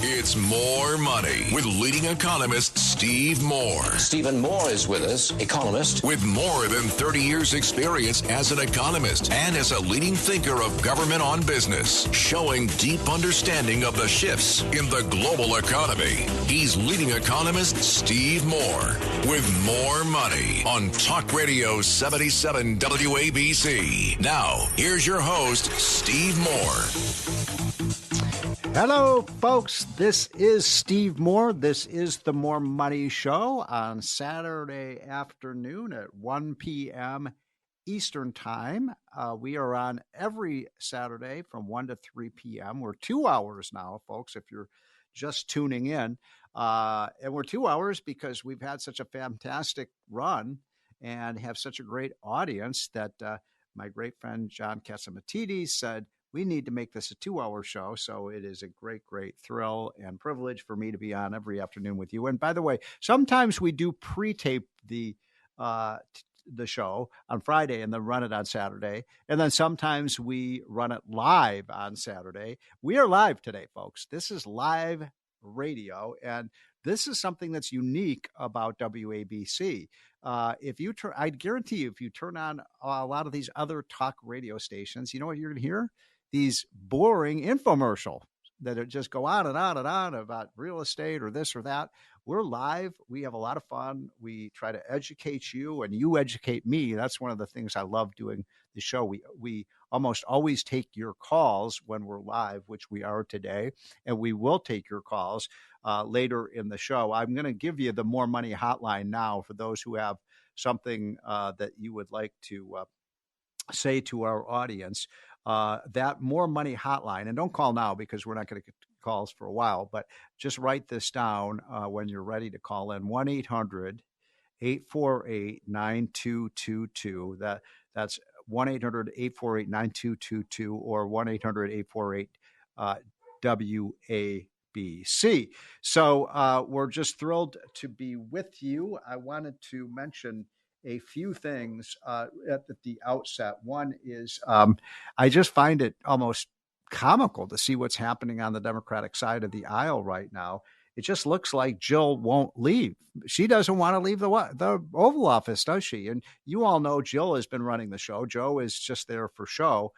It's More Money with leading economist Steve Moore. Stephen Moore is with us, economist. With more than 30 years experience as an economist and as a leading thinker of government on business, showing deep understanding of the shifts in the global economy. He's leading economist Steve Moore with More Money on Talk Radio 77 WABC. Now, here's your host, Steve Moore. Hello, folks. This is Steve Moore. This is the More Money Show on Saturday afternoon at 1 p.m. Eastern Time. We are on every Saturday from 1 to 3 p.m. We're 2 hours now, folks, if you're just tuning in. And we're 2 hours because we've had such a fantastic run and have such a great audience that my great friend John Catsimatidis said, we need to make this a 2-hour show. So it is a great, great thrill and privilege for me to be on every afternoon with you. And by the way, sometimes we do pre-tape the show on Friday and then run it on Saturday. And then sometimes we run it live on Saturday. We are live today, folks. This is live radio. And this is something that's unique about WABC. I guarantee you, if you turn on a lot of these other talk radio stations, you know what you're going to hear? These boring infomercial that just go on and on and on about real estate or this or that. We're live. We have a lot of fun. We try to educate you and you educate me. That's one of the things I love doing the show. We almost always take your calls when we're live, which we are today, and we will take your calls later in the show. I'm going to give you the More Money hotline now for those who have something that you would like to say to our audience. That More Money hotline, and don't call now because we're not going to get calls for a while, but just write this down when you're ready to call in, 1-800-848-9222. That's 1-800-848-9222 or 1-800-848-WABC. So we're just thrilled to be with you. I wanted to mention a few things at the outset. One is I just find it almost comical to see what's happening on the Democratic side of the aisle right now. It just looks like Jill won't leave. She doesn't want to leave the Oval Office, does she? And you all know Jill has been running the show. Joe is just there for show.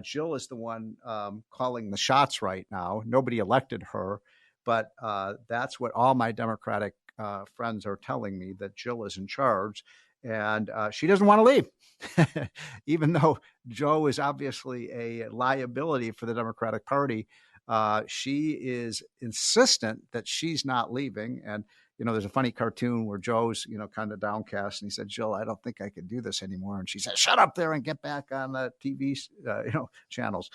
Jill is the one calling the shots right now. Nobody elected her, but that's what all my Democratic friends are telling me, that Jill is in charge. And she doesn't want to leave, even though Joe is obviously a liability for the Democratic Party. She is insistent that she's not leaving. And, there's a funny cartoon where Joe's, kind of downcast. And he said, Jill, I don't think I can do this anymore. And she said, shut up there and get back on the TV, channels.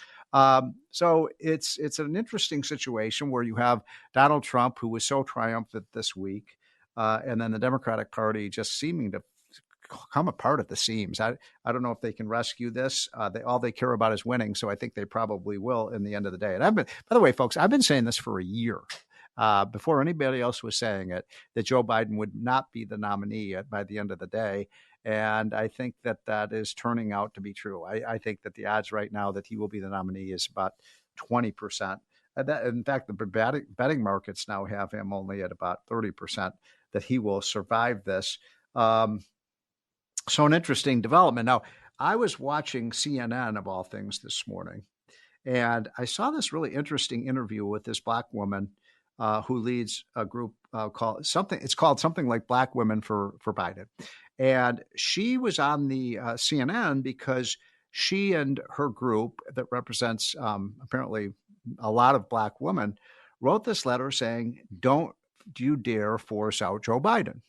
So it's an interesting situation where you have Donald Trump, who was so triumphant this week, and then the Democratic Party just seeming to come apart at the seams. I don't know if they can rescue this. All they care about is winning. So I think they probably will in the end of the day. And by the way, folks, I've been saying this for a year before anybody else was saying it, that Joe Biden would not be the nominee by the end of the day. And I think that is turning out to be true. I think that the odds right now that he will be the nominee is about 20%. In fact, the betting markets now have him only at about 30% that he will survive this. So an interesting development. Now, I was watching CNN, of all things, this morning, and I saw this really interesting interview with this Black woman who leads a group called something like Black Women for Biden. And she was on the CNN because she and her group that represents apparently a lot of Black women wrote this letter saying, don't you dare force out Joe Biden.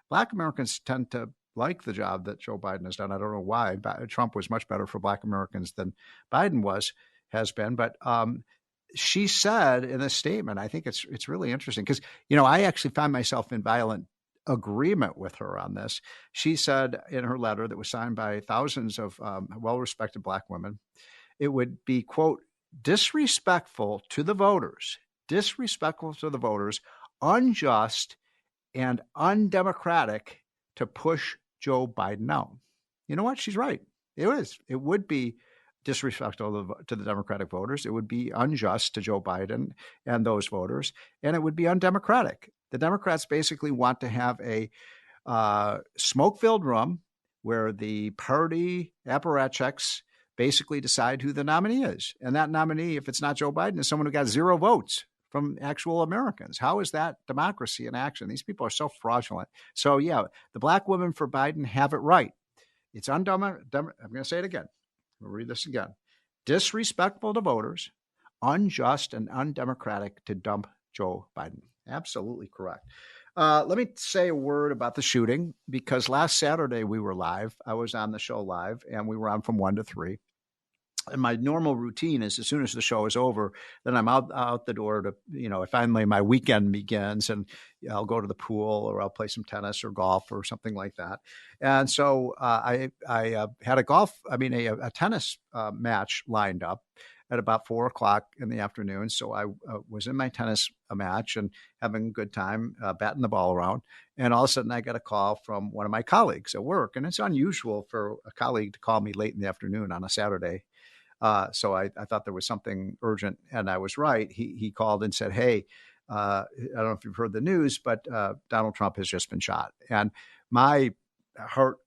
Black Americans tend to like the job that Joe Biden has done. I don't know why. Trump was much better for Black Americans than Biden has been. But she said in this statement, I think it's really interesting because, I actually find myself in violent agreement with her on this. She said in her letter that was signed by thousands of well-respected Black women, it would be, quote, disrespectful to the voters, unjust and undemocratic to push Joe Biden out. You know what? She's right. It would be disrespectful to the Democratic voters. It would be unjust to Joe Biden and those voters, and it would be undemocratic. The Democrats basically want to have a smoke-filled room where the party apparatchiks basically decide who the nominee is. And that nominee, if it's not Joe Biden, is someone who got 0 votes from actual Americans. How is that democracy in action? These people are so fraudulent. So, yeah, the black women for Biden have it right. It's I'm going to say it again. I'm going to read this again. Disrespectful to voters, unjust and undemocratic to dump Joe Biden. Absolutely correct. Let me say a word about the shooting, because last Saturday we were live. I was on the show live, and we were on from 1 to 3. And my normal routine is as soon as the show is over, then I'm out the door to, finally my weekend begins, and I'll go to the pool, or I'll play some tennis or golf or something like that. And so I had a tennis match lined up at about 4:00 in the afternoon. So I was in my tennis match and having a good time batting the ball around. And all of a sudden I got a call from one of my colleagues at work. And it's unusual for a colleague to call me late in the afternoon on a Saturday. So I thought there was something urgent, and I was right. He called and said, "Hey, I don't know if you've heard the news, but Donald Trump has just been shot." And my heart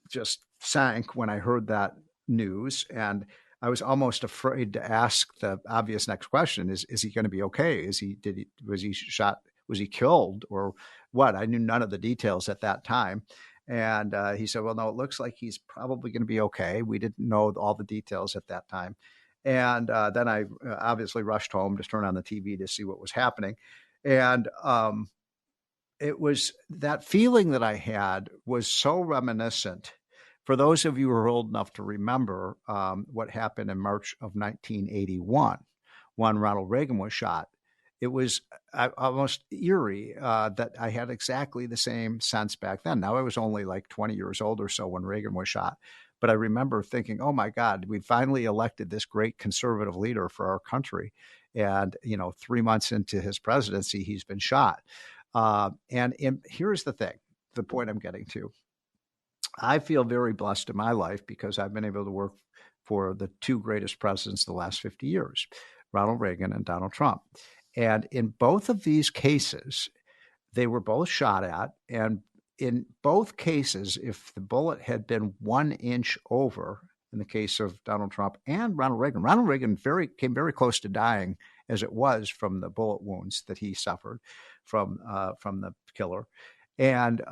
just sank when I heard that news, and I was almost afraid to ask the obvious next question: Is he going to be okay? Was he shot? Was he killed, or what? I knew none of the details at that time. And he said, "Well, no, it looks like he's probably going to be okay." We didn't know all the details at that time. And then I obviously rushed home to turn on the TV to see what was happening. And it was that feeling that I had was so reminiscent. For those of you who are old enough to remember what happened in March of 1981, when Ronald Reagan was shot, it was almost eerie that I had exactly the same sense back then. Now, I was only like 20 years old or so when Reagan was shot. But I remember thinking, oh, my God, we finally elected this great conservative leader for our country. And, 3 months into his presidency, he's been shot. And here's the thing, the point I'm getting to. I feel very blessed in my life because I've been able to work for the two greatest presidents of the last 50 years, Ronald Reagan and Donald Trump. And in both of these cases, they were both shot at. And in both cases, if the bullet had been 1 inch over, in the case of Donald Trump and Ronald Reagan came very close to dying as it was from the bullet wounds that he suffered from the killer, and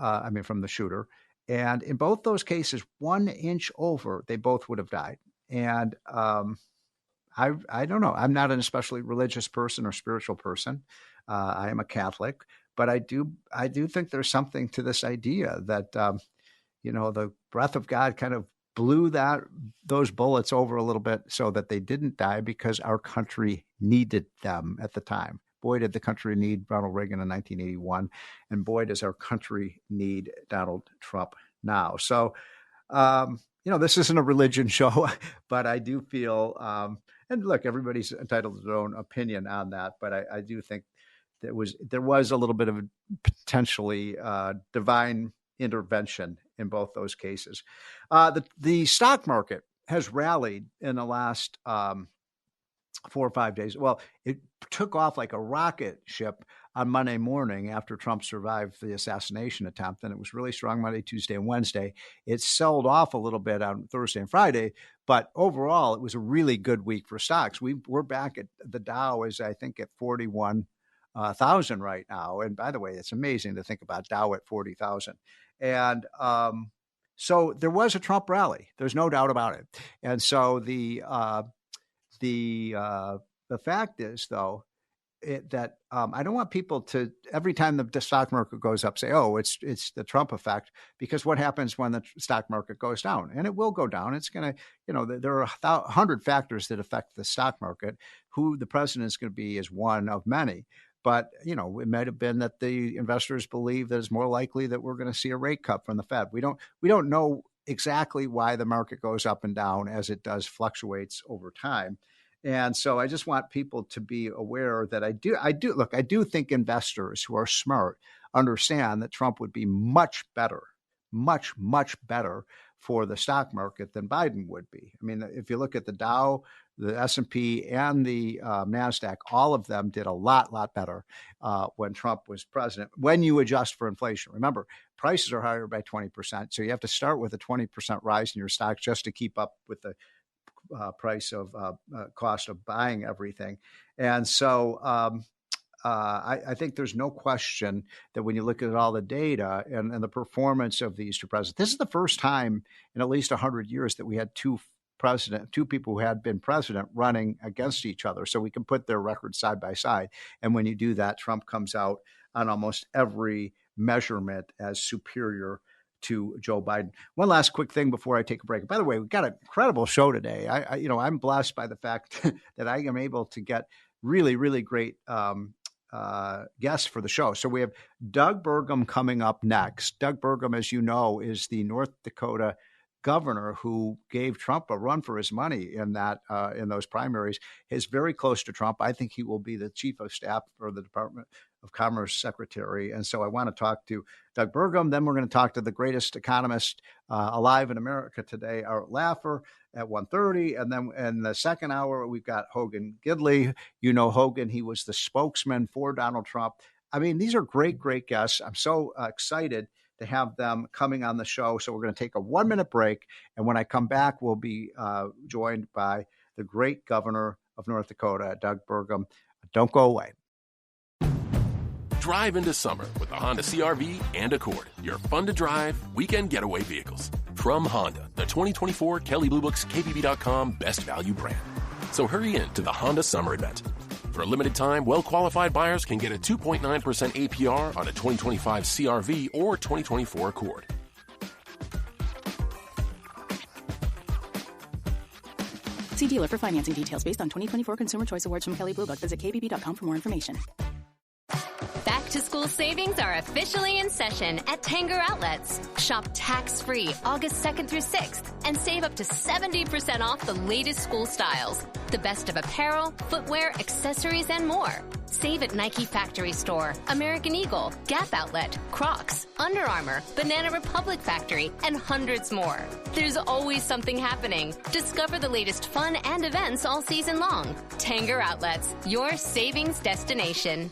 from the shooter. And in both those cases, 1 inch over, they both would have died. And I don't know. I'm not an especially religious person or spiritual person. I am a Catholic, but I do think there's something to this idea that the breath of God kind of blew those bullets over a little bit so that they didn't die, because our country needed them at the time. Boy, did the country need Ronald Reagan in 1981, and boy, does our country need Donald Trump now. So, this isn't a religion show, but I do feel, and look, everybody's entitled to their own opinion on that, but I do think there was a little bit of potentially divine intervention in both those cases. The stock market has rallied in the last 4 or 5 days. Well, it took off like a rocket ship on Monday morning after Trump survived the assassination attempt, and it was really strong Monday, Tuesday, and Wednesday. It sold off a little bit on Thursday and Friday, but overall, it was a really good week for stocks. We're back at the Dow is, I think, at 41,000 right now. And by the way, it's amazing to think about Dow at 40,000. And so there was a Trump rally. There's no doubt about it. And so the fact is, though, that I don't want people to, every time the stock market goes up, say, oh, it's the Trump effect, because what happens when the stock market goes down? And it will go down. It's going to, there are 100 factors that affect the stock market. Who the president is going to be is one of many. But, it might have been that the investors believe that it's more likely that we're going to see a rate cut from the Fed. We don't know exactly why the market goes up and down, as it does fluctuates over time. And so I just want people to be aware that I do think investors who are smart understand that Trump would be much better for the stock market than Biden would be. I mean, if you look at the Dow, the S&P, and the NASDAQ, all of them did a lot better when Trump was president, when you adjust for inflation. Remember, prices are higher by 20%, so you have to start with a 20% rise in your stocks just to keep up with the price of cost of buying everything. And so I think there's no question that when you look at all the data and the performance of these two presidents, this is the first time in at least 100 years that we had two people who had been president running against each other. So we can put their records side by side. And when you do that, Trump comes out on almost every measurement as superior to Joe Biden. One last quick thing before I take a break. By the way, we've got an incredible show today. I'm blessed by the fact that I am able to get really, really great guests for the show. So we have Doug Burgum coming up next. Doug Burgum, as you know, is the North Dakota governor who gave Trump a run for his money in those primaries. He's very close to Trump. I think he will be the chief of staff for the Department of Commerce secretary. And so I want to talk to Doug Burgum. Then we're going to talk to the greatest economist alive in America today, Art Laffer, at 1:30. And then in the second hour, we've got Hogan Gidley. You know Hogan. He was the spokesman for Donald Trump. I mean, these are great guests. I'm so excited to have them coming on the show. So we're going to take a 1-minute break. And when I come back, we'll be joined by the great governor of North Dakota, Doug Burgum. Don't go away. Drive into summer with the Honda CR-V and Accord, your fun-to-drive weekend getaway vehicles. From Honda, the 2024 Kelley Blue Book's KBB.com Best Value brand. So hurry in to the Honda Summer Event. For a limited time, well-qualified buyers can get a 2.9% APR on a 2025 CR-V or 2024 Accord. See dealer for financing details based on 2024 Consumer Choice Awards from Kelley Blue Book. Visit kbb.com for more information. Back-to-school savings are officially in session at Tanger Outlets. Shop tax-free August 2nd through 6th and save up to 70% off the latest school styles. The best of apparel, footwear, accessories, and more. Save at Nike Factory Store, American Eagle, Gap Outlet, Crocs, Under Armour, Banana Republic Factory, and hundreds more. There's always something happening. Discover the latest fun and events all season long. Tanger Outlets, your savings destination.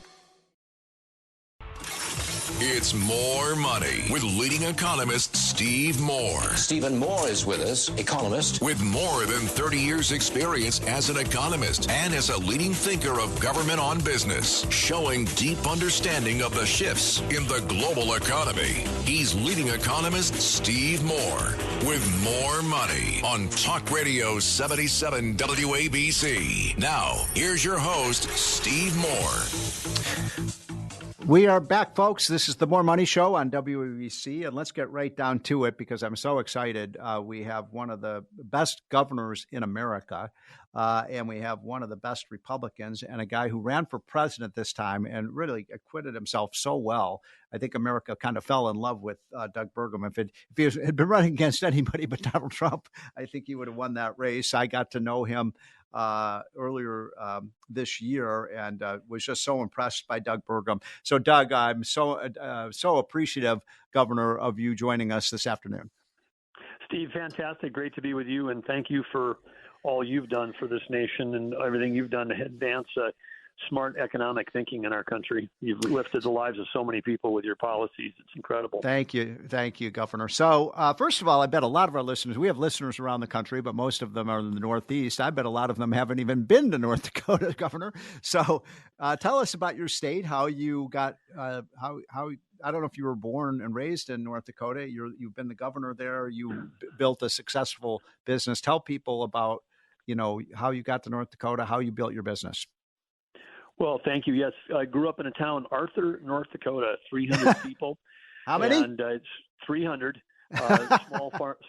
It's More Money with leading economist Steve Moore. Stephen Moore is with us, economist. With more than 30 years experience as an economist and as a leading thinker of government on business, showing deep understanding of the shifts in the global economy. He's leading economist Steve Moore with More Money on Talk Radio 77 WABC. Now, here's your host, Steve Moore. We are back, folks. This is the More Money Show on WABC, and let's get right down to it because I'm so excited. We have one of the best governors in America, and we have one of the best Republicans and a guy who ran for president this time and really acquitted himself so well. I think America kind of fell in love with Doug Burgum. If he had been running against anybody but Donald Trump, I think he would have won that race. I got to know him earlier this year and was just so impressed by Doug Burgum. So, Doug, I'm so appreciative, Governor, of you joining us this afternoon. Steve, fantastic. Great to be with you, and thank you for all you've done for this nation and everything you've done to advance smart economic thinking in our country. You've lifted the lives of so many people with your policies. It's incredible. Thank you, Governor. So first of all, I bet a lot of our listeners, we have listeners around the country, but most of them are in the Northeast. I bet a lot of them haven't even been to North Dakota, Governor. So tell us about your state, how you got, how I don't know if you were born and raised in North Dakota. You've been the governor there. You built a successful business. Tell people about, how you got to North Dakota, how you built your business. Well, thank you. Yes, I grew up in a town, Arthur, North Dakota, 300 people. How many? And it's 300.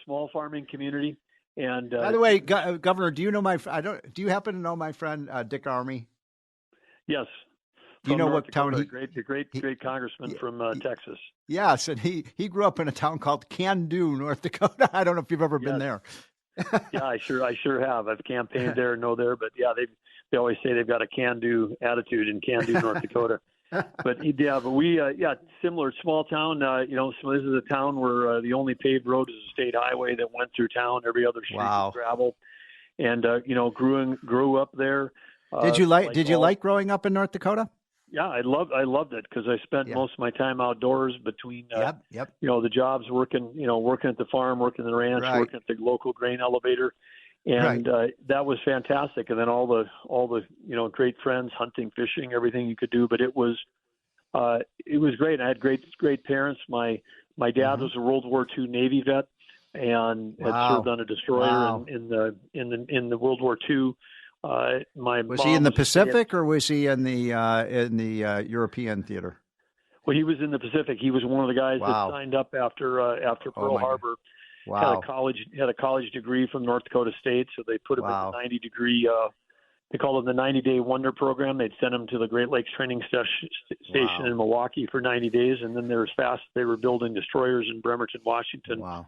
Small farming community. And by the way, Governor, do you know do you happen to know my friend Dick Armey? Yes. Do you know North what town great congressman from Texas. Yes, and he grew up in a town called Can-Do, North Dakota. I don't know if you've ever been there. Yeah, I sure have. I've campaigned there, but yeah, they always say they've got a can-do attitude in Can-Do, North Dakota. but we similar small town. So this is a town where the only paved road is a state highway that went through town. Every other street was gravel, and grew up there. Did you like growing up in North Dakota? Yeah, I loved it because I spent most of my time outdoors between the jobs working at the farm, working the ranch, working at the local grain elevator. And that was fantastic. And then all the great friends, hunting, fishing, everything you could do. But it was great. I had great parents. My dad was a World War II Navy vet and had served on a destroyer in the World War II. Was he in the Pacific or was he in the European theater? Well, he was in the Pacific. He was one of the guys that signed up after Pearl Harbor. Wow. Had a college degree from North Dakota State, so they put him in the 90-degree. They called it the 90-day Wonder Program. They'd send him to the Great Lakes Training Station in Milwaukee for 90 days, and then they were building destroyers in Bremerton, Washington. Wow.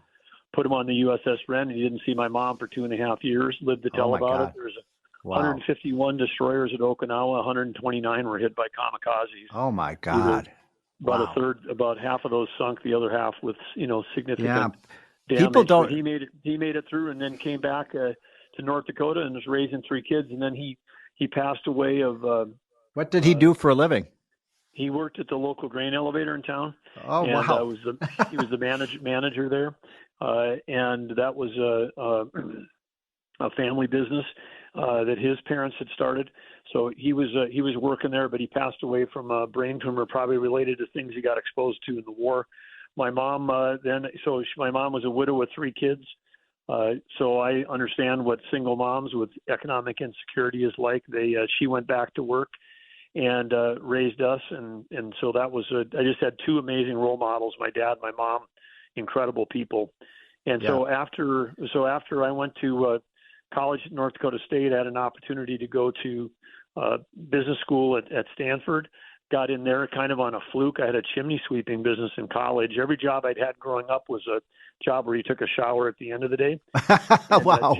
Put him on the USS Wren. He didn't see my mom for 2.5 years. Lived to tell about it. There's 151 destroyers at Okinawa. 129 were hit by kamikazes. Oh my God! About half of those sunk. The other half with significant. Yeah. Damage. People don't. He made it through, and then came back to North Dakota and was raising 3 kids. And then he passed away of. What did he do for a living? He worked at the local grain elevator in town. Oh, and, wow! He was the manager there, and that was a family business that his parents had started. So he was working there, but he passed away from a brain tumor, probably related to things he got exposed to in the war. My mom my mom was a widow with 3 kids. So I understand what single moms with economic insecurity is like. She went back to work and raised us. And so that was I just had 2 amazing role models, my dad, my mom, incredible people. And so after I went to college at North Dakota State, I had an opportunity to go to business school at Stanford. Got in there kind of on a fluke. I had a chimney sweeping business in college. Every job I'd had growing up was a job where you took a shower at the end of the day. Wow.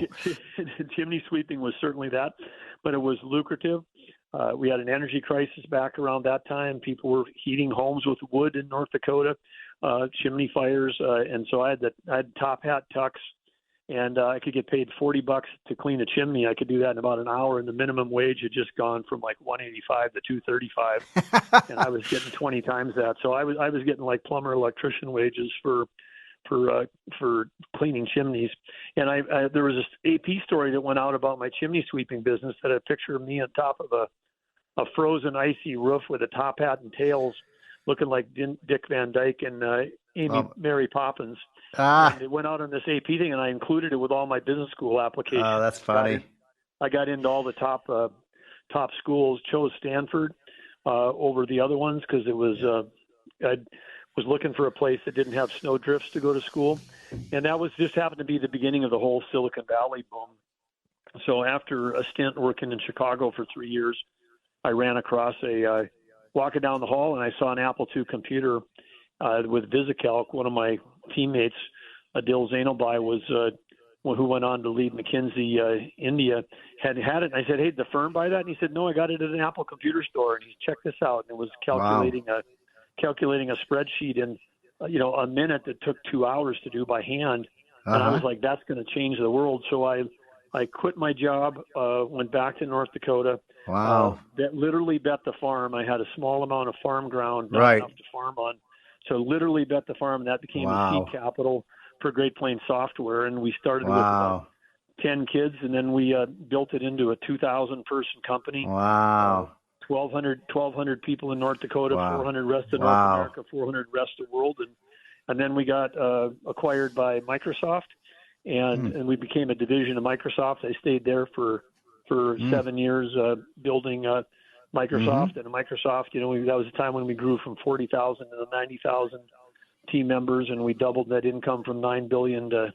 Chimney sweeping was certainly that, but it was lucrative. We had an energy crisis back around that time. People were heating homes with wood in North Dakota, chimney fires. And so I had top hat tux, and I could get paid $40 to clean a chimney. I could do that in about an hour, and the minimum wage had just gone from like $185 to $235, and I was getting 20 times that. So I was getting like plumber, electrician wages for cleaning chimneys. And there was this AP story that went out about my chimney sweeping business that had a picture of me on top of a frozen icy roof with a top hat and tails, looking like Dick Van Dyke and Mary Poppins. And it went out on this AP thing, and I included it with all my business school applications. Oh, that's funny. I got into all the top schools. Chose Stanford over the other ones because it was I was looking for a place that didn't have snowdrifts to go to school, and that was just happened to be the beginning of the whole Silicon Valley boom. So after a stint working in Chicago for 3 years, I ran across walking down the hall, and I saw an Apple II computer with VisiCalc. One of my teammates, Adil Zainalbai, was who went on to lead McKinsey India, had it. And I said, "Hey, did the firm buy that?" And he said, "No, I got it at an Apple computer store." And he checked this out, and it was calculating a spreadsheet in a minute that took 2 hours to do by hand. And I was like, "That's going to change the world." So I quit my job, went back to North Dakota. Wow. That literally bet the farm. I had a small amount of farm ground, not enough to farm on. So literally bet the farm, and that became the seed capital for Great Plains Software. And we started with about 10 kids, and then we built it into a 2,000-person company. Wow. 1,200 people in North Dakota, 400 rest of North America, 400 rest of the world. And then we got acquired by Microsoft, and we became a division of Microsoft. I stayed there for 7 years building Microsoft. And Microsoft, that was a time when we grew from 40,000 to 90,000 team members, and we doubled net income from $9 billion to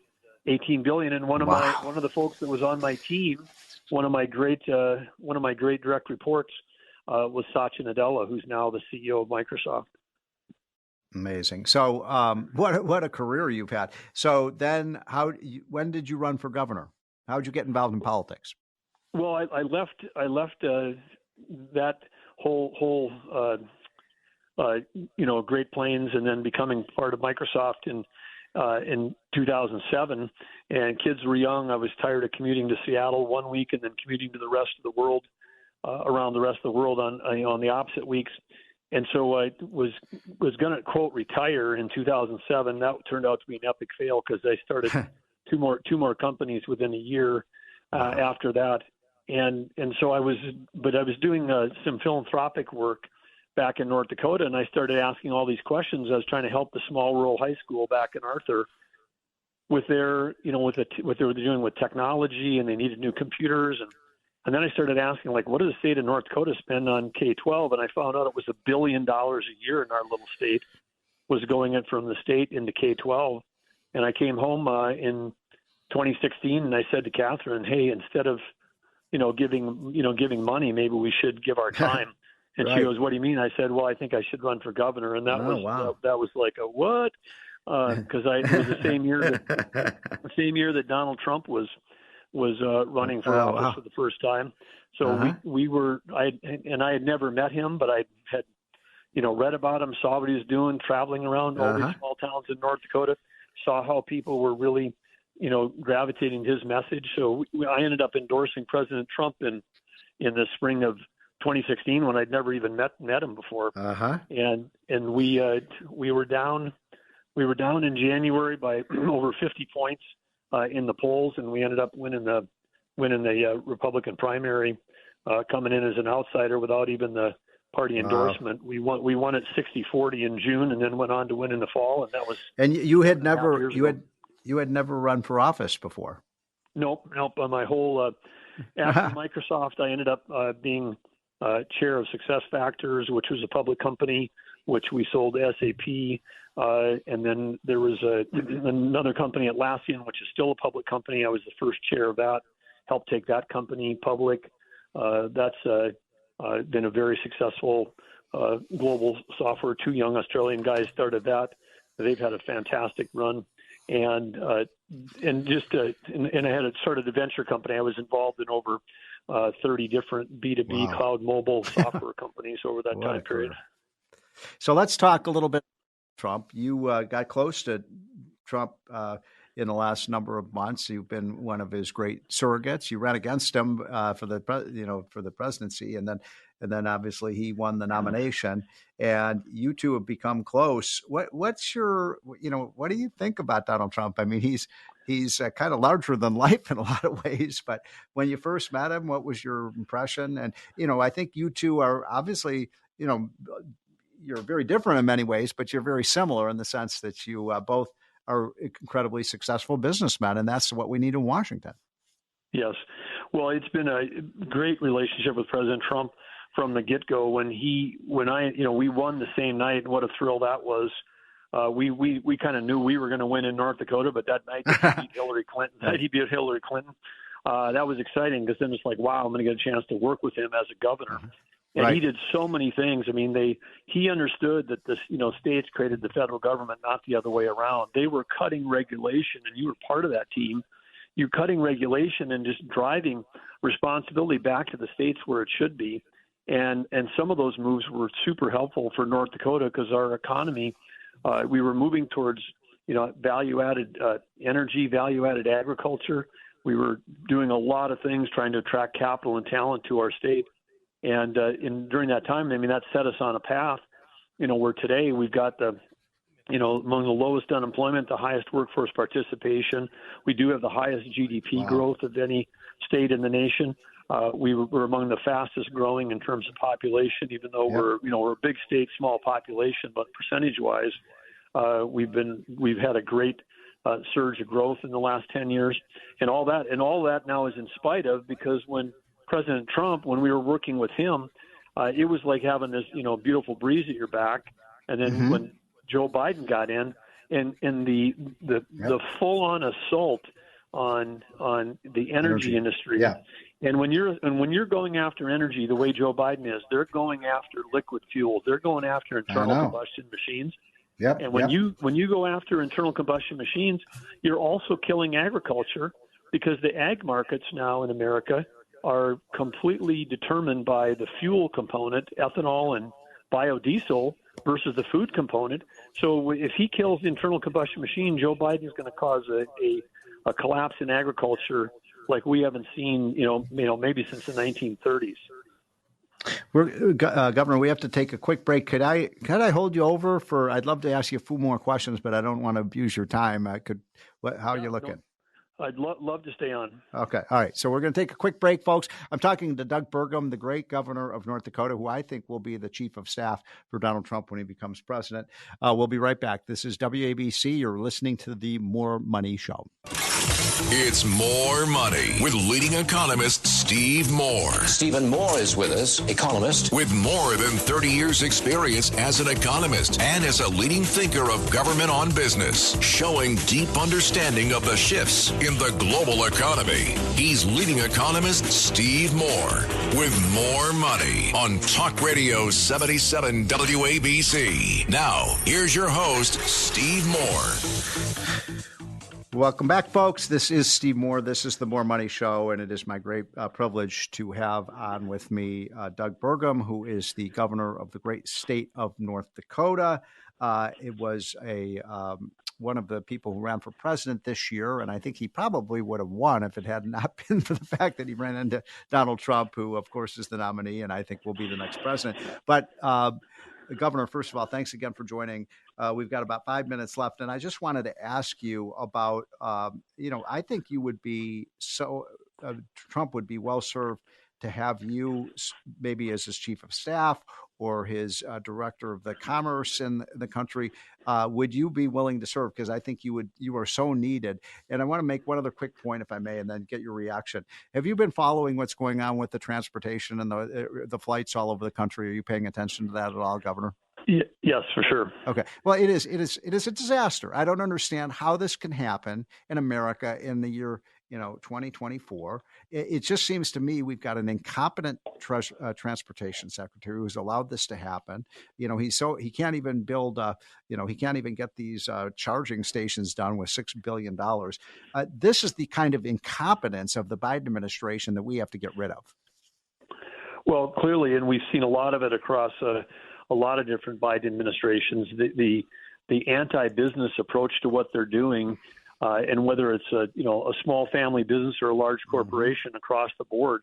$18 billion. And one of the folks that was on my team, one of my great direct reports was Satya Nadella, who's now the CEO of Microsoft. Amazing. So, what a career you've had. So then, when did you run for governor? How did you get involved in politics? Well, I left that whole Great Plains, and then becoming part of Microsoft in 2007. And kids were young. I was tired of commuting to Seattle one week and then commuting to the rest of the world, around the rest of the world on the opposite weeks. And so I was going to, quote, retire in 2007. That turned out to be an epic fail because I started two more companies within a year after that. And so I was doing some philanthropic work back in North Dakota, and I started asking all these questions. I was trying to help the small rural high school back in Arthur with their, what they were doing with technology, and they needed new computers. And then I started asking, like, what does the state of North Dakota spend on K-12? And I found out it was $1 billion a year in our little state was going in from the state into K-12. And I came home in 2016, and I said to Catherine, hey, instead of, giving money, maybe we should give our time. And Right. She goes, what do you mean? I said, well, I think I should run for governor. And that was like a what? Because it was the same year that Donald Trump was running for office for the first time. So I had never met him, but I had, read about him, saw what he was doing, traveling around all these small towns in North Dakota, saw how people were really, gravitating to his message. So I ended up endorsing President Trump in the spring of 2016 when I'd never even met him before. And we were down in January by over 50 points in the polls, and we ended up winning the Republican primary, coming in as an outsider without even the party endorsement. We won at 60-40 in June, and then went on to win in the fall, and that was. And you had never run for office before. Nope. On my whole after Microsoft, I ended up being chair of SuccessFactors, which was a public company, which we sold to SAP. And then there was another company, Atlassian, which is still a public company. I was the first chair of that, helped take that company public. That's been a very successful global software. Two young Australian guys started that. They've had a fantastic run. And I had started a venture company. I was involved in over 30 different B2B cloud mobile software companies over that time period. So let's talk a little bit about Trump. You got close to Trump in the last number of months. You've been one of his great surrogates. You ran against him for the presidency, and then obviously he won the nomination. And you two have become close. What's your what do you think about Donald Trump? I mean, he's kind of larger than life in a lot of ways. But when you first met him, what was your impression? And I think you two are obviously you're very different in many ways, but you're very similar in the sense that you both are incredibly successful businessmen, and that's what we need in Washington. Yes. Well, it's been a great relationship with President Trump from the get-go. When we won the same night, what a thrill that was. We kind of knew we were going to win in North Dakota, but that night he beat Hillary Clinton. That was exciting because then it's like, wow, I'm going to get a chance to work with him as a governor. And he did so many things. I mean, he understood that the states created the federal government, not the other way around. They were cutting regulation, and you were part of that team. You're cutting regulation and just driving responsibility back to the states where it should be. And some of those moves were super helpful for North Dakota because our economy, we were moving towards value-added energy, value-added agriculture. We were doing a lot of things trying to attract capital and talent to our state. And during that time, I mean, that set us on a path, where today we've got among the lowest unemployment, the highest workforce participation. We do have the highest GDP growth of any state in the nation. We're among the fastest growing in terms of population, even though we're a big state, small population, but percentage-wise, we've had a great surge of growth in the last 10 years, and all that now is in spite of, because when President Trump, when we were working with him, it was like having this, beautiful breeze at your back. And then when Joe Biden got in, and the full-on assault on the energy industry. Yeah. And when you're going after energy the way Joe Biden is, they're going after liquid fuel. They're going after internal combustion machines. Yep. And when you go after internal combustion machines, you're also killing agriculture, because the ag markets now in America are completely determined by the fuel component, ethanol and biodiesel, versus the food component. So if he kills the internal combustion machine, Joe Biden's going to cause a collapse in agriculture like we haven't seen, maybe since the 1930s. Governor, we have to take a quick break. Could I hold you over for? I'd love to ask you a few more questions, but I don't want to abuse your time. How are you looking? No. I'd love to stay on. Okay. All right. So we're going to take a quick break, folks. I'm talking to Doug Burgum, the great governor of North Dakota, who I think will be the chief of staff for Donald Trump when he becomes president. We'll be right back. This is WABC. You're listening to the More Money Show. It's More Money with leading economist Steve Moore. Stephen Moore is with us, economist. With more than 30 years experience as an economist and as a leading thinker of government on business, showing deep understanding of the shifts in the global economy. He's leading economist Steve Moore with More Money on Talk Radio 77 WABC. Now, here's your host, Steve Moore. Welcome back, folks. This is Steve Moore. This is the More Money Show, and it is my great privilege to have on with me Doug Burgum, who is the governor of the great state of North Dakota. It was one of the people who ran for president this year, and I think he probably would have won if it had not been for the fact that he ran into Donald Trump, who, of course, is the nominee, and I think will be the next president. But Governor, first of all, thanks again for joining. We've got about 5 minutes left, and I just wanted to ask you about, I think you would be Trump would be well served to have you maybe as his chief of staff or his director of the commerce in the country. Would you be willing to serve? Because I think you are so needed. And I want to make one other quick point, if I may, and then get your reaction. Have you been following what's going on with the transportation and the flights all over the country? Are you paying attention to that at all, Governor? Yes, for sure. Okay. Well, it is a disaster. I don't understand how this can happen in America in the year 2024. It just seems to me we've got an incompetent transportation secretary who's allowed this to happen. He can't even build. He can't even get these charging stations done with $6 billion. This is the kind of incompetence of the Biden administration that we have to get rid of. Well, clearly, and we've seen a lot of it across a lot of different Biden administrations. The anti-business approach to what they're doing. And whether it's a small family business or a large corporation across the board,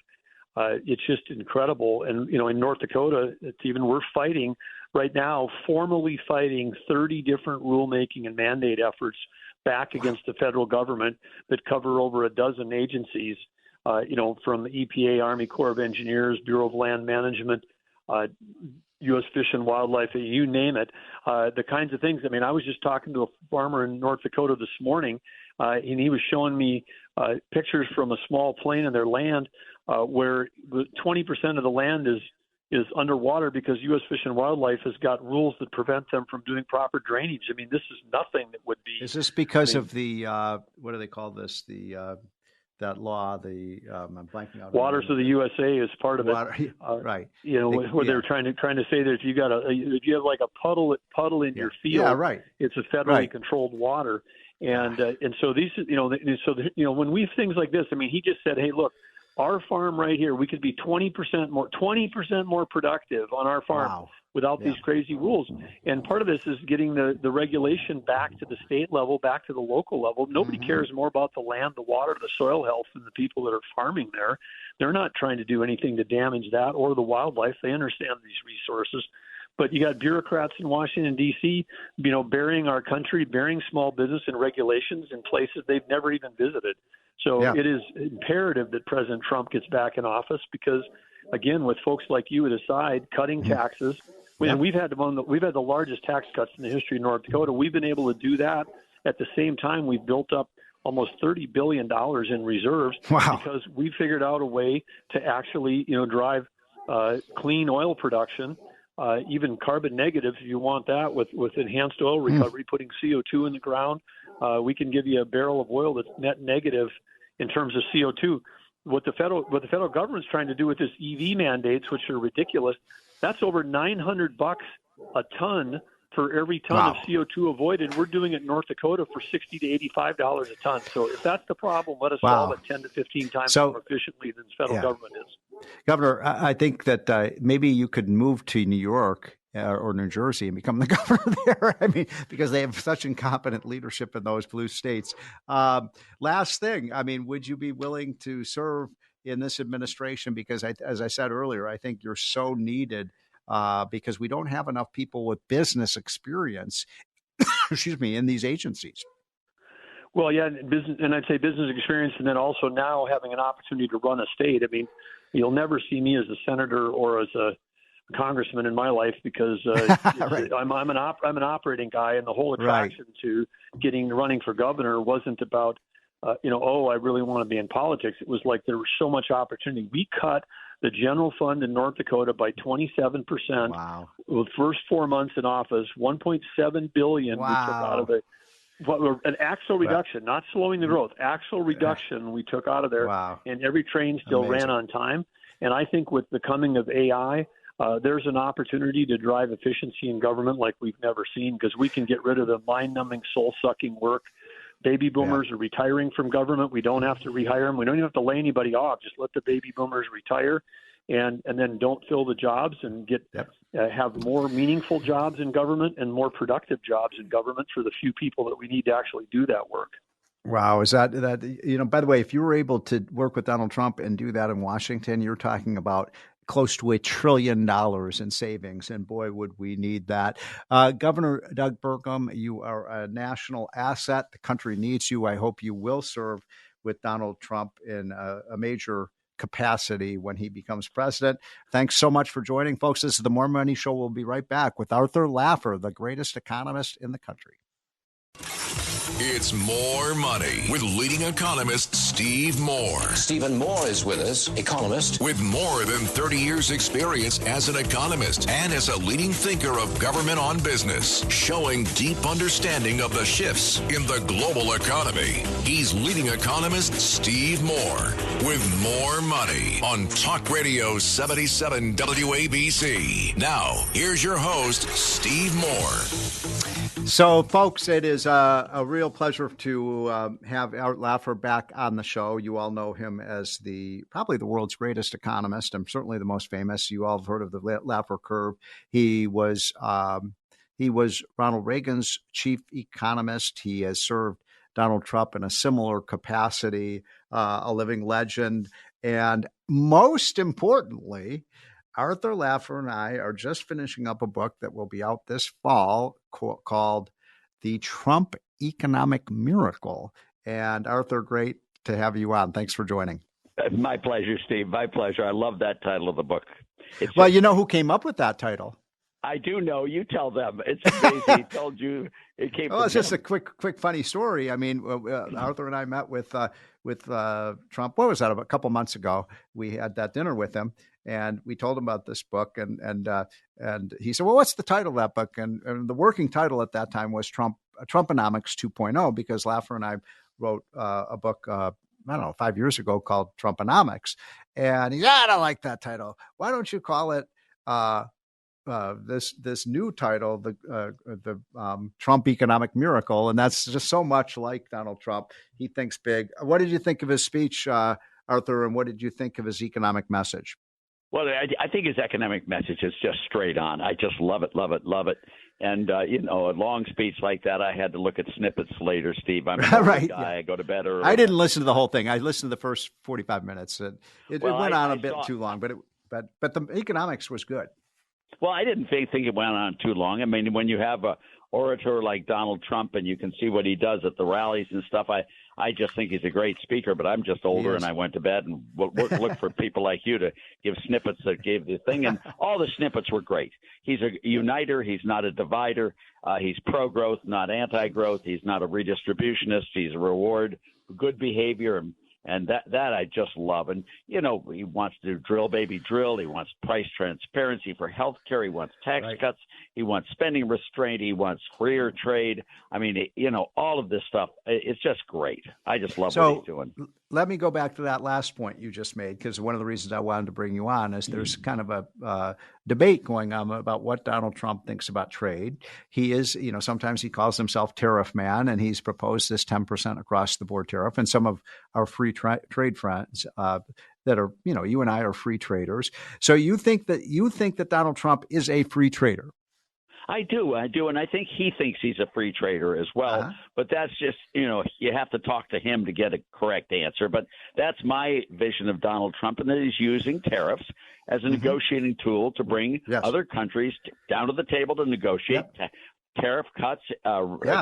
it's just incredible. And in North Dakota, we're fighting right now, formally fighting 30 different rulemaking and mandate efforts back against the federal government that cover over a dozen agencies. From the EPA, Army Corps of Engineers, Bureau of Land Management, U.S. Fish and Wildlife, you name it, the kinds of things. I was just talking to a farmer in North Dakota this morning, and he was showing me pictures from a small plain in their land where 20% of the land is underwater because U.S. Fish and Wildlife has got rules that prevent them from doing proper drainage. This is nothing that would be. Is this because of the, what do they call this, that law, I'm blanking out. Waters of the USA is part of it. Right. Where they're trying to say that if you have like a puddle in your field, right, it's a federally controlled water, and so these, when we have things like this, he just said, hey, look, our farm right here, we could be 20% more productive on our farm without these crazy rules. And part of this is getting the regulation back to the state level, back to the local level. Nobody cares more about the land, the water, the soil health than the people that are farming there. They're not trying to do anything to damage that or the wildlife. They understand these resources. But you got bureaucrats in Washington, D.C., burying our country, burying small business and regulations in places they've never even visited. So it is imperative that President Trump gets back in office because, again, with folks like you at his side, cutting taxes. We've had the largest tax cuts in the history of North Dakota. We've been able to do that. At the same time, we've built up almost $30 billion in reserves because we figured out a way to actually, drive clean oil production, even carbon negative if you want that, with enhanced oil recovery, putting CO2 in the ground. We can give you a barrel of oil that's net negative in terms of CO2. What the federal government's trying to do with this EV mandates, which are ridiculous, that's over $900 a ton for every ton of CO2 avoided. We're doing it in North Dakota for $60 to $85 a ton. So if that's the problem, let us solve it 10 to 15 times more efficiently than the federal government is. Governor, I think that maybe you could move to New York or New Jersey and become the governor there. I mean, because they have such incompetent leadership in those blue states. Last thing, I mean, would you be willing to serve in this administration? Because as I said earlier, I think you're so needed because we don't have enough people with business experience, excuse me, in these agencies. Well, yeah, business, and I'd say business experience, and then also now having an opportunity to run a state. I mean, you'll never see me as a senator or as a congressman in my life because right. I'm an operating guy, and the whole attraction to running for governor wasn't about I really want to be in politics. It was like there was so much opportunity. We cut the general fund in North Dakota by 27%. Wow. The first 4 months in office, $1.7 billion wow. we took out of it. An actual reduction, not slowing the growth, actual reduction we took out of there. Wow. And every train still ran on time. And I think with the coming of AI, there's an opportunity to drive efficiency in government like we've never seen because we can get rid of the mind-numbing, soul-sucking work. Baby boomers are retiring from government. We don't have to rehire them. We don't even have to lay anybody off. Just let the baby boomers retire and then don't fill the jobs and get have more meaningful jobs in government and more productive jobs in government for the few people that we need to actually do that work. Wow. Is that, by the way, if you were able to work with Donald Trump and do that in Washington, you're talking about close to $1 trillion in savings. And boy, would we need that. Governor Doug Burgum, you are a national asset. The country needs you. I hope you will serve with Donald Trump in a major capacity when he becomes president. Thanks so much for joining, folks. This is the More Money Show. We'll be right back with Arthur Laffer, the greatest economist in the country. It's More Money with leading economist Steve Moore. Stephen Moore is with us, economist. With more than 30 years experience as an economist and as a leading thinker of government on business, showing deep understanding of the shifts in the global economy. He's leading economist Steve Moore with More Money on Talk Radio 77 WABC. Now, here's your host, Steve Moore. So, folks, it is a real pleasure to have Art Laffer back on the show. You all know him as probably the world's greatest economist, and certainly the most famous. You all have heard of the Laffer curve. He was Ronald Reagan's chief economist. He has served Donald Trump in a similar capacity, a living legend, and most importantly, Arthur Laffer and I are just finishing up a book that will be out this fall called The Trump Economic Miracle. And Arthur, great to have you on. Thanks for joining. My pleasure, Steve. My pleasure. I love that title of the book. Well, you know who came up with that title? I do know. You tell them. It's crazy. He told you it came from it's just him. a quick, funny story. I mean, Arthur and I met with Trump. What was that? About a couple months ago, we had that dinner with him, and we told him about this book. And he said, "Well, what's the title of that book?" And the working title at that time was Trumponomics 2.0, because Laffer and I wrote a book, 5 years ago called Trumponomics. And he said, "I don't like that title. Why don't you call it this new title, the Trump Economic Miracle?" And that's just so much like Donald Trump. He thinks big. What did you think of his speech, Arthur? And what did you think of his economic message? Well, I think his economic message is just straight on. I just love it, love it, love it. And, a long speech like that, I had to look at snippets later, Steve. I'm a right, guy. yeah. I go to bed early. I didn't listen to the whole thing. I listened to the first 45 minutes. It went on a bit too long, but the economics was good. Well, I didn't think it went on too long. I mean, when you have a orator like Donald Trump and you can see what he does at the rallies and stuff, I just think he's a great speaker, but I'm just older and I went to bed and look for people like you to give snippets that gave the thing. And all the snippets were great. He's a uniter. He's not a divider. He's pro-growth, not anti-growth. He's not a redistributionist. He's a reward, good behavior. And that I just love. And, he wants to drill, baby, drill. He wants price transparency for health care. He wants tax cuts. He wants spending restraint. He wants freer trade. I mean, all of this stuff, it's just great. I just love what he's doing. Let me go back to that last point you just made, because one of the reasons I wanted to bring you on is there's kind of a debate going on about what Donald Trump thinks about trade. He is, sometimes he calls himself tariff man, and he's proposed this 10% across the board tariff. And some of our free trade friends that are, you and I are free traders. So you think that Donald Trump is a free trader? I do, and I think he thinks he's a free trader as well. Uh-huh. But that's just, you have to talk to him to get a correct answer. But that's my vision of Donald Trump, and that he's using tariffs as a negotiating tool to bring other countries down to the table to negotiate tariff cuts,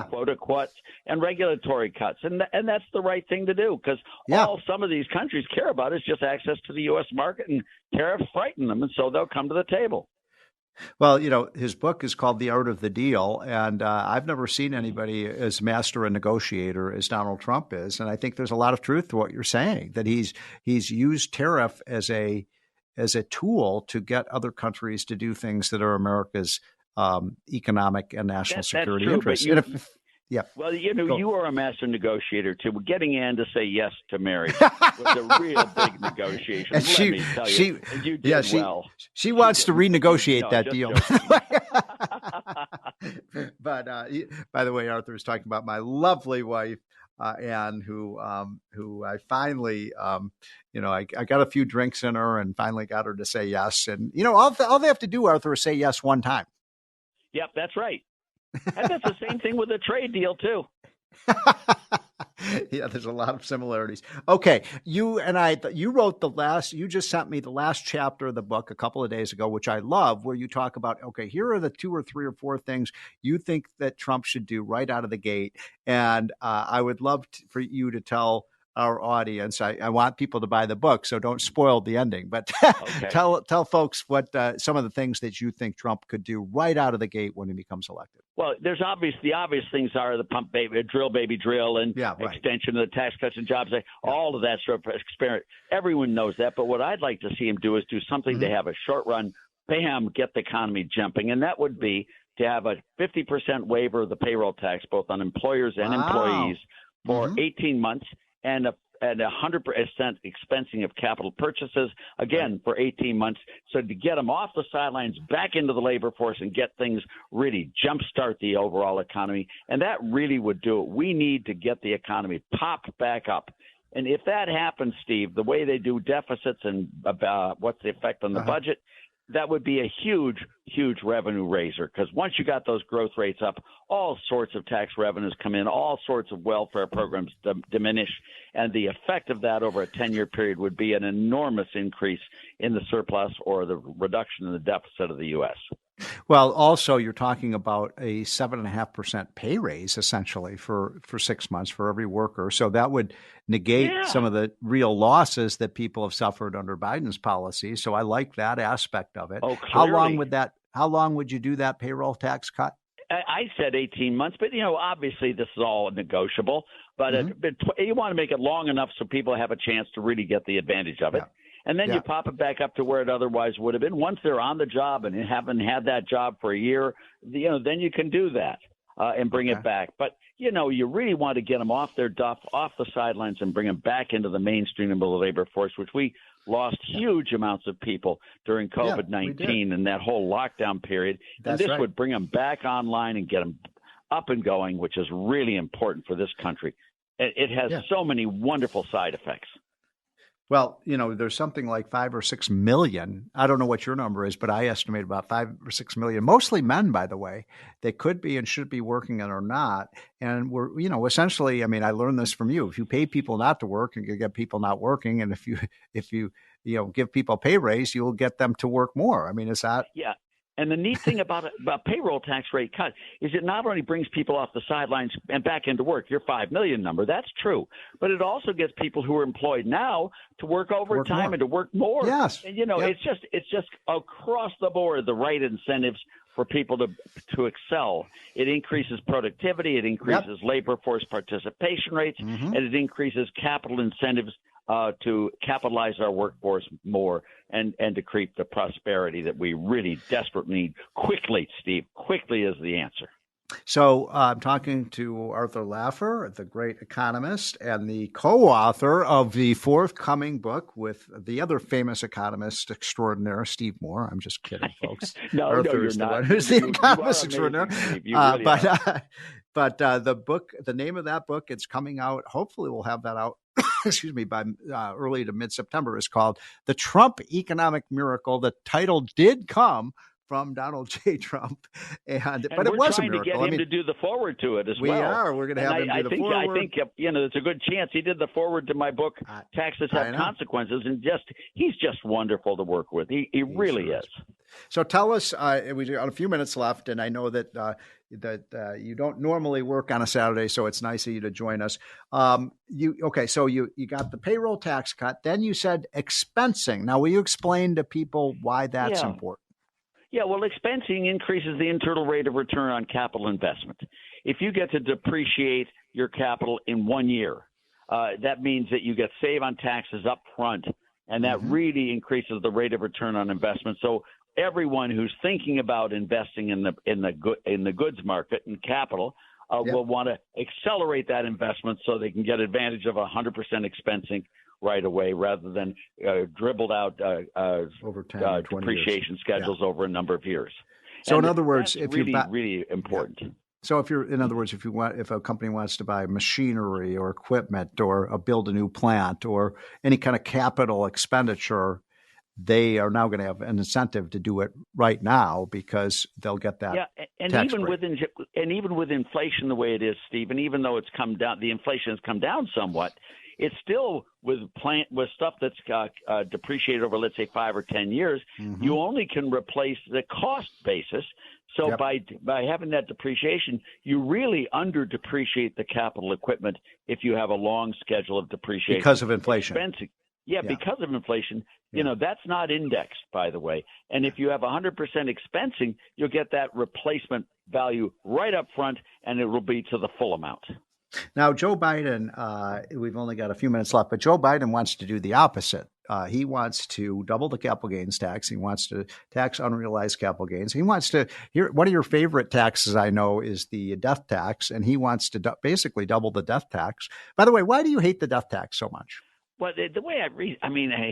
quota cuts, and regulatory cuts. And that's the right thing to do, because all some of these countries care about is just access to the U.S. market, and tariffs frighten them, and so they'll come to the table. Well, his book is called The Art of the Deal, and I've never seen anybody as master a negotiator as Donald Trump is. And I think there's a lot of truth to what you're saying, that he's used tariff as a tool to get other countries to do things that are America's economic and national security interests. Well, you are a master negotiator too. Getting Ann to say yes to marriage was a real big negotiation. And let me tell you. And you did well. She wants to renegotiate that deal. But by the way, Arthur was talking about my lovely wife, Ann, who I finally, I got a few drinks in her and finally got her to say yes. And all they have to do, Arthur, is say yes one time. Yep, that's right. And that's the same thing with a trade deal, too. Yeah, there's a lot of similarities. Okay, you just sent me the last chapter of the book a couple of days ago, which I love, where you talk about, okay, here are the 2 or 3 or 4 things you think that Trump should do right out of the gate. And I would love for you to tell our audience. I want people to buy the book, so don't spoil the ending. But tell folks what some of the things that you think Trump could do right out of the gate when he becomes elected. Well, the obvious things are the pump baby drill, and extension of the Tax Cuts and Jobs Act, all of that sort of experiment. Everyone knows that. But what I'd like to see him do is do something to have a short run, bam, get the economy jumping, and that would be to have a 50% waiver of the payroll tax, both on employers and employees, for 18 months. And a 100% expensing of capital purchases, again, for 18 months. So to get them off the sidelines, back into the labor force, and get things really jumpstart the overall economy. And that really would do it. We need to get the economy popped back up. And if that happens, Steve, the way they do deficits and what's the effect on the budget, that would be a huge, huge revenue raiser, because once you got those growth rates up, all sorts of tax revenues come in, all sorts of welfare programs diminish, and the effect of that over a 10-year period would be an enormous increase in the surplus or the reduction in the deficit of the U.S. Well, also, you're talking about a 7.5% pay raise, essentially, for 6 months for every worker. So that would negate some of the real losses that people have suffered under Biden's policy. So I like that aspect of it. Oh, how long would you do that payroll tax cut? I said 18 months, but, obviously this is all negotiable. But you want to make it long enough so people have a chance to really get the advantage of it. Yeah. And then you pop it back up to where it otherwise would have been. Once they're on the job and haven't had that job for a year, then you can do that and bring it back. But, you really want to get them off their duff, off the sidelines, and bring them back into the mainstream of the labor force, which we lost huge amounts of people during COVID-19 and that whole lockdown period. And this would bring them back online and get them up and going, which is really important for this country. It has so many wonderful side effects. Well, there's something like 5 or 6 million. I don't know what your number is, but I estimate about 5 or 6 million, mostly men, by the way, they could be and should be working and are not. And we're, essentially, I learned this from you. If you pay people not to work, and you get people not working, and if you give people a pay raise, you'll get them to work more. Is that? Yeah. And the neat thing about payroll tax rate cut is it not only brings people off the sidelines and back into work, your 5 million number, that's true, but it also gets people who are employed now to work overtime and to work more. Yes. And, it's just across the board, the right incentives for people to excel. It increases productivity, it increases labor force participation rates, and it increases capital incentives to capitalize our workforce more and to create the prosperity that we really desperately need quickly, Steve. Quickly is the answer. So I'm talking to Arthur Laffer, the great economist and the co-author of the forthcoming book with the other famous economist extraordinaire, Steve Moore. I'm just kidding, folks. Arthur is the one who's the economist extraordinaire. Really but the book, the name of that book, it's coming out. Hopefully we'll have that out. Excuse me, by early to mid-September, is called The Trump Economic Miracle. The title did come from Donald J. Trump, but we're it was a trying miracle. to get him to do the forward to it as well. We are. We're going to have him do the forward. I think there's a good chance he did the forward to my book, Taxes Have Consequences, and he's just wonderful to work with. He really is. So tell us, we got a few minutes left, and I know that you don't normally work on a Saturday, so it's nice of you to join us. So you got the payroll tax cut. Then you said expensing. Now, will you explain to people why that's important? Yeah, well, expensing increases the internal rate of return on capital investment. If you get to depreciate your capital in 1 year, that means that you get save on taxes up front, and that really increases the rate of return on investment. So everyone who's thinking about investing in the goods market and capital will want to accelerate that investment so they can get advantage of 100% expensing right away rather than dribbled out over 10, depreciation schedules over a number of years. So in other words, if really, you're really important. So if a company wants to buy machinery or equipment or build a new plant or any kind of capital expenditure, they are now going to have an incentive to do it right now because they'll get that. Yeah, and tax even with inflation the way it is, Steve, and even though it's come down, the inflation has come down somewhat. It's still with stuff that's depreciated over, let's say, 5 or 10 years. You only can replace the cost basis. So by having that depreciation, you really under depreciate the capital equipment if you have a long schedule of depreciation because of inflation. Because of inflation. That's not indexed, by the way. And if you have 100% expensing, you'll get that replacement value right up front, and it will be to the full amount. Now, Joe Biden, we've only got a few minutes left, but Joe Biden wants to do the opposite. He wants to double the capital gains tax. He wants to tax unrealized capital gains. He wants to one of your favorite taxes I know is the death tax, and he wants to basically double the death tax. By the way, why do you hate the death tax so much? Well, the way I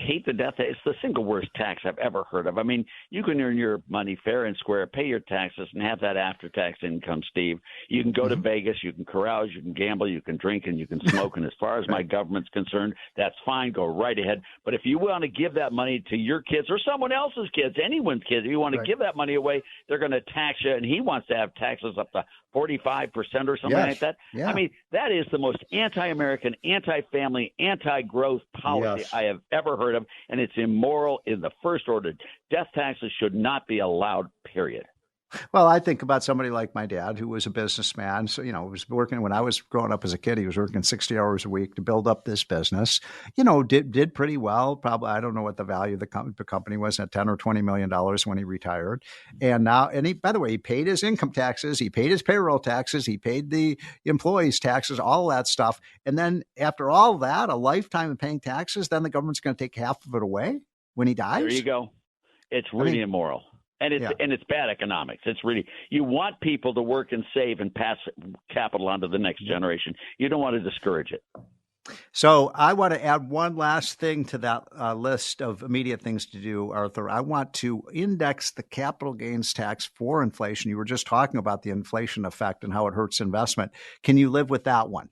hate the death tax. It's the single worst tax I've ever heard of. I mean, you can earn your money fair and square, pay your taxes, and have that after-tax income, Steve. You can go to Vegas, you can carouse, you can gamble, you can drink, and you can smoke. And as far as my government's concerned, that's fine. Go right ahead. But if you want to give that money to your kids or someone else's kids, anyone's kids, if you want to give that money away, they're going to tax you. And he wants to have taxes up to 45% or something like that. Yeah. I mean, that is the most anti-American, anti-family, anti-growth policy I have ever heard of, and it's immoral in the first order. Death taxes should not be allowed, period. Well, I think about somebody like my dad, who was a businessman. So, was working when I was growing up as a kid. He was working 60 hours a week to build up this business. Did pretty well. Probably, I don't know what the value of the company was at $10 or $20 million when he retired. And now, by the way, he paid his income taxes, he paid his payroll taxes, he paid the employees' taxes, all that stuff. And then after all that, a lifetime of paying taxes, then the government's going to take half of it away when he dies. There you go. It's really immoral. And it's bad economics. It's really, you want people to work and save and pass capital on to the next generation. You don't want to discourage it. So I want to add one last thing to that list of immediate things to do, Arthur. I want to index the capital gains tax for inflation. You were just talking about the inflation effect and how it hurts investment. Can you live with that one?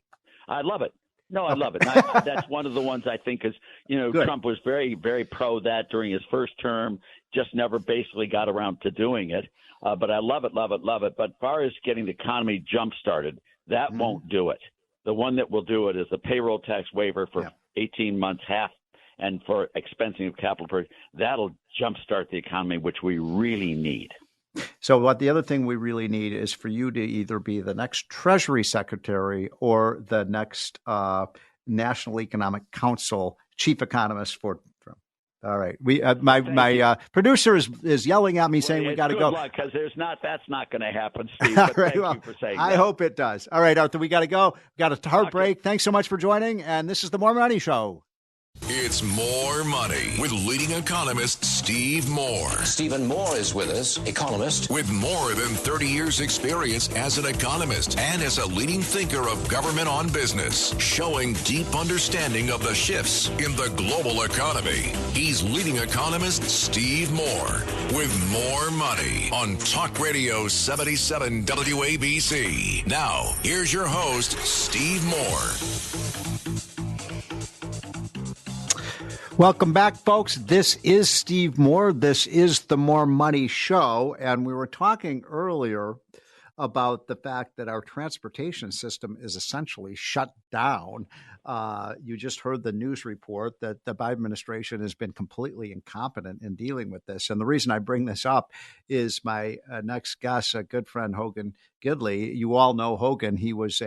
I love it. No, I love it. That's one of the ones I think is, Good. Trump was very, very pro that during his first term, just never basically got around to doing it. But I love it, love it, love it. But as far as getting the economy jump-started, that won't do it. The one that will do it is the payroll tax waiver for 18 months, half, and for expensing of capital. That'll jumpstart the economy, which we really need. So the other thing we really need is for you to either be the next Treasury Secretary or the next National Economic Council chief economist for Trump. All right. My producer is yelling at me saying we got to go. Good luck, because that's not going to happen, Steve. But thank you for saying that. I hope it does. All right, Arthur, we got to go. We got a hard break. Thanks so much for joining. And this is the More Money Show. It's More Money with leading economist Steve Moore. Stephen Moore is with us, economist. With more than 30 years experience as an economist and as a leading thinker of government on business, showing deep understanding of the shifts in the global economy. He's leading economist Steve Moore with More Money on Talk Radio 77 WABC. Now, here's your host, Steve Moore. Welcome back, folks. This is Steve Moore. This is the More Money Show. And we were talking earlier about the fact that our transportation system is essentially shut down. You just heard the news report that the Biden administration has been completely incompetent in dealing with this. And the reason I bring this up is my next guest, a good friend, Hogan Gidley. You all know Hogan. He was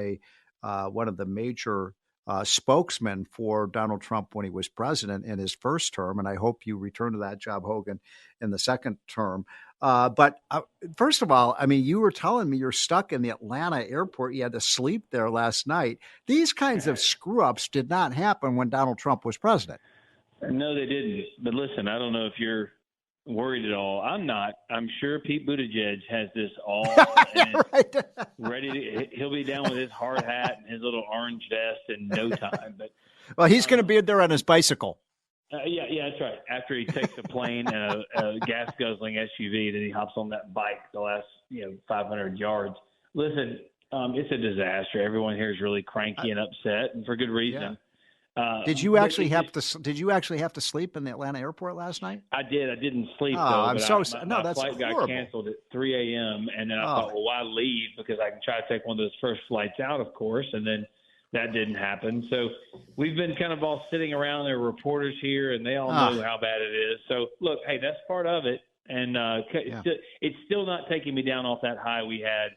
one of the major spokesman for Donald Trump when he was president in his first term. And I hope you return to that job, Hogan, in the second term. But first of all, I mean, you were telling me you're stuck in the Atlanta airport. You had to sleep there last night. These kinds of screw ups did not happen when Donald Trump was president. No, they didn't. But listen, I don't know if you're worried at all. I'm not. I'm sure Pete Buttigieg has this all right. ready to. He'll be down with his hard hat and his little orange vest in no time. But well, he's going to be there on his bicycle. Yeah, that's right. After he takes a plane and a gas guzzling SUV, then he hops on that bike the last 500 yards. Listen, it's a disaster. Everyone here is really cranky and upset, and for good reason. Yeah. Did you actually have to sleep in the Atlanta airport last night? I did. I didn't sleep. Oh, though, I'm so sorry. No, my that's flight horrible. got canceled at 3 a.m. and then I thought, well, why leave? Because I can try to take one of those first flights out, of course, and then that didn't happen. So we've been kind of all sitting around. There are reporters here, and they all know how bad it is. So look, hey, that's part of it, and it's still not taking me down off that high we had.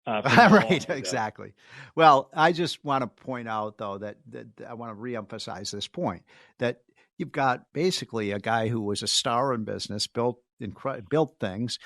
Right, exactly. Well, I just want to point out, though, that I want to reemphasize this point, that you've got basically a guy who was a star in business, built things,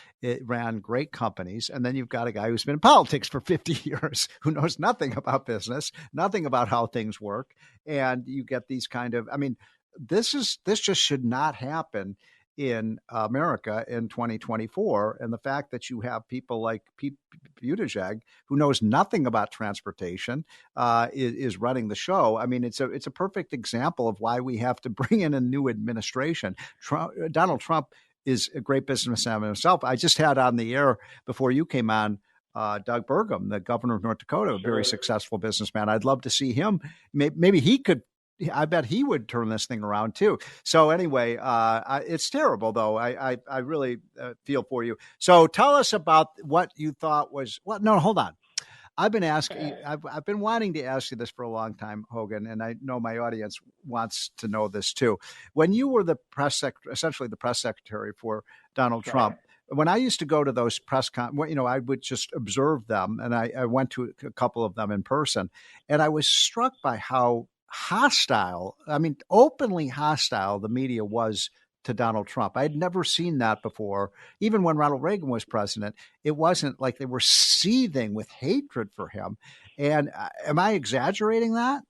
ran great companies, and then you've got a guy who's been in politics for 50 years, who knows nothing about business, nothing about how things work, and you get these kind of, I mean, this just should not happen in America in 2024. And the fact that you have people like Pete Buttigieg, who knows nothing about transportation, is running the show. I mean, it's a perfect example of why we have to bring in a new administration. Donald Trump is a great businessman himself. I just had on the air before you came on Doug Burgum, the governor of North Dakota, a very successful businessman. I'd love to see him. Maybe he could. I bet he would turn this thing around too. So anyway, it's terrible though. I really feel for you. So tell us about what you thought was. Well, no, hold on. I've been asking. I've been wanting to ask you this for a long time, Hogan, and I know my audience wants to know this too. When you were the essentially the press secretary for Donald Trump. When I used to go to those press I would just observe them, and I went to a couple of them in person, and I was struck by how hostile, I mean, openly hostile the media was to Donald Trump. I had never seen that before. Even when Ronald Reagan was president, it wasn't like they were seething with hatred for him. And am I exaggerating that?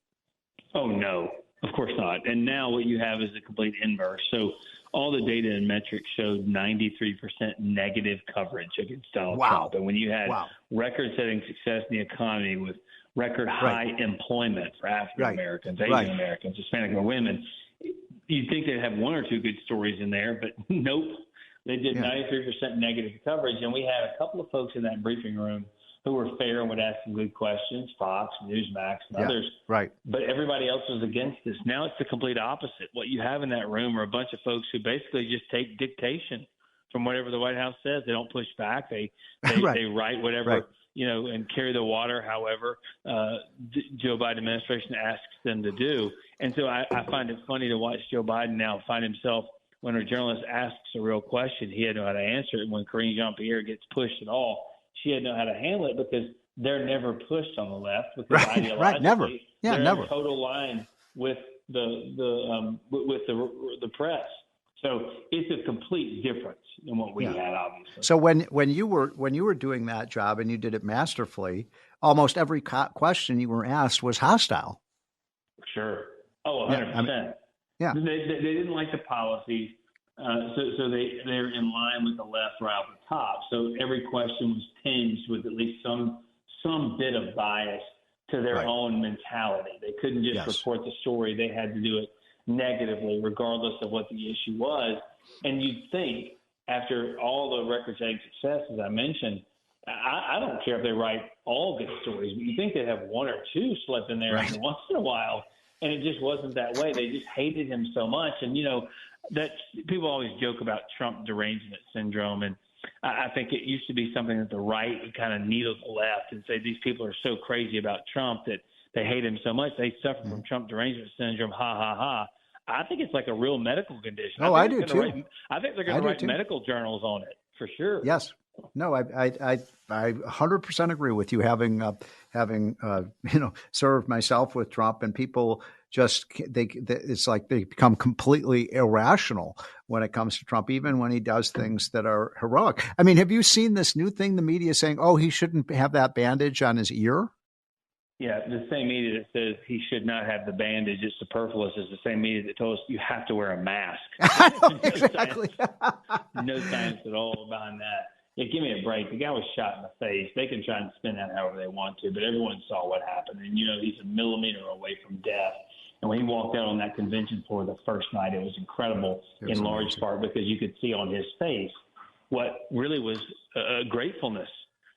Oh, no, of course not. And now what you have is a complete inverse. So all the data and metrics showed 93% negative coverage against Donald Trump. And when you had record-setting success in the economy with record high employment for African Americans, Asian Americans, Hispanic women, you'd think they'd have one or two good stories in there, but nope. They did 93% negative coverage, and we had a couple of folks in that briefing room who were fair and would ask some good questions, Fox, Newsmax, and others. Right. But everybody else was against this. Now it's the complete opposite. What you have in that room are a bunch of folks who basically just take dictation from whatever the White House says. They don't push back. They write whatever, and carry the water, however Joe Biden administration asks them to do. And so I find it funny to watch Joe Biden now find himself, when a journalist asks a real question, he had to know how to answer it. When Karine Jean-Pierre gets pushed at all, she had to know how to handle it, because they're never pushed on the left, because ideologically they're in total line with the press. So it's a complete difference in what we had, obviously. So when you were doing that job, and you did it masterfully, almost every question you were asked was hostile. Sure. Oh, 100%. Yeah. They didn't like the policies, so they're in line with the left right off the top. So every question was tinged with at least some bit of bias to their own mentality. They couldn't just report the story. They had to do it negatively, regardless of what the issue was. And you'd think, after all the record-setting successes I mentioned, I don't care if they write all good stories, but you think they'd have one or two slip in there every once in a while. And it just wasn't that way. They just hated him so much. And, that people always joke about Trump derangement syndrome. And I think it used to be something that the right would kind of needle the left and say these people are so crazy about Trump that they hate him so much. They suffer from Trump derangement syndrome. Ha, ha, ha. I think it's like a real medical condition. Oh, I do too. I think they're going to write medical journals on it for sure. Yes. No, I 100% agree with you. Having served myself with Trump, and people it's like they become completely irrational when it comes to Trump, even when he does things that are heroic. I mean, have you seen this new thing? The media saying, "Oh, he shouldn't have that bandage on his ear." Yeah, the same media that says he should not have the bandage, it's superfluous, is the same media that told us you have to wear a mask. Exactly. No science at all behind that. Yeah, give me a break. The guy was shot in the face. They can try and spin that however they want to, but everyone saw what happened. And, he's a millimeter away from death. And when he walked out on that convention floor the first night, it was incredible in large part because you could see on his face what really was gratefulness.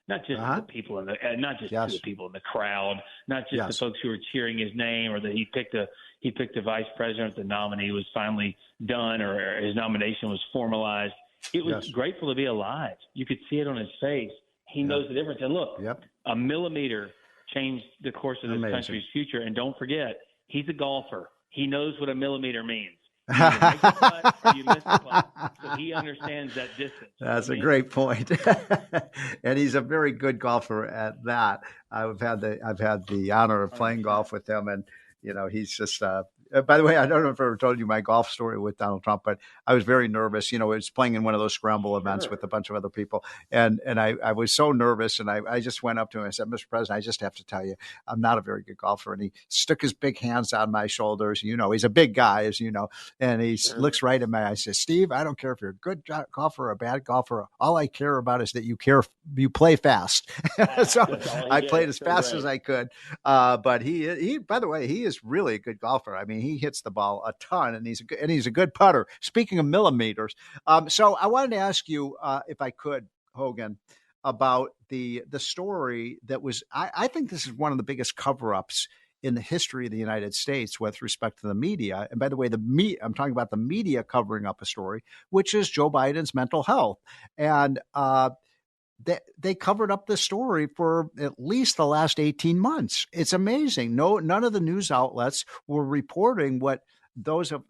Not just to the people to the people in the crowd, not just the folks who were cheering his name, or that he picked a vice president, the nominee was finally done, or his nomination was formalized. It was grateful to be alive. You could see it on his face. He knows the difference. And look, a millimeter changed the course of this country's future. And don't forget, he's a golfer. He knows what a millimeter means. You make the putt or you miss the putt. So he understands that distance. That's a great point. And he's a very good golfer at that. I've had the honor of playing golf with him, and he's just by the way, I don't know if I ever told you my golf story with Donald Trump, but I was very nervous. I was playing in one of those scramble events with a bunch of other people. And I was so nervous. And I just went up to him and I said, "Mr. President, I just have to tell you, I'm not a very good golfer." And he stuck his big hands on my shoulders. He's a big guy, as you know. And he looks right at me. I said, "Steve, I don't care if you're a good golfer or a bad golfer. All I care about is that you play fast." So I played as fast as I could. But he, by the way, he is really a good golfer. I mean, he hits the ball a ton, and he's a good putter. Speaking of millimeters, so I wanted to ask you, if I could, Hogan, about the story that was. I think this is one of the biggest cover-ups in the history of the United States with respect to the media. And by the way, I'm talking about the media covering up a story, which is Joe Biden's mental health, and they covered up the story for at least the last 18 months. It's amazing. None of the news outlets were reporting what those of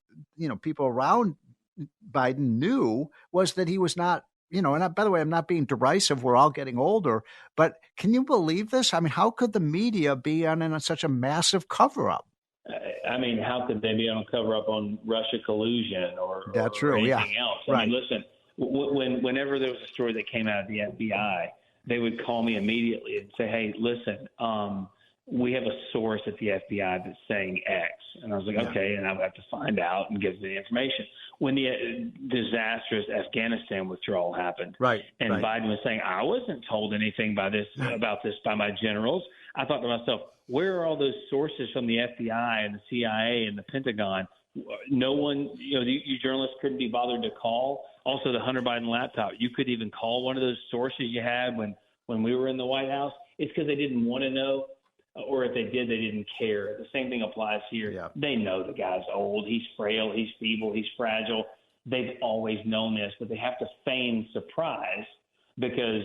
people around Biden knew was that he was not. And by the way, I'm not being derisive. We're all getting older, but can you believe this? I mean, how could the media be in such a massive cover up? I mean, how could they be on a cover up on Russia collusion or anything else? I mean, listen. Whenever there was a story that came out of the FBI, they would call me immediately and say, "Hey, listen, we have a source at the FBI that's saying X." And I was like, okay, and I would have to find out and give the information. When the disastrous Afghanistan withdrawal happened, and Biden was saying, "I wasn't told anything about this by my generals," I thought to myself, where are all those sources from the FBI and the CIA and the Pentagon? No one, you journalists couldn't be bothered to call. Also, the Hunter Biden laptop, you could even call one of those sources you had when we were in the White House. It's because they didn't want to know, or if they did, they didn't care. The same thing applies here. Yeah. They know the guy's old, he's frail, he's feeble, he's fragile. They've always known this, but they have to feign surprise because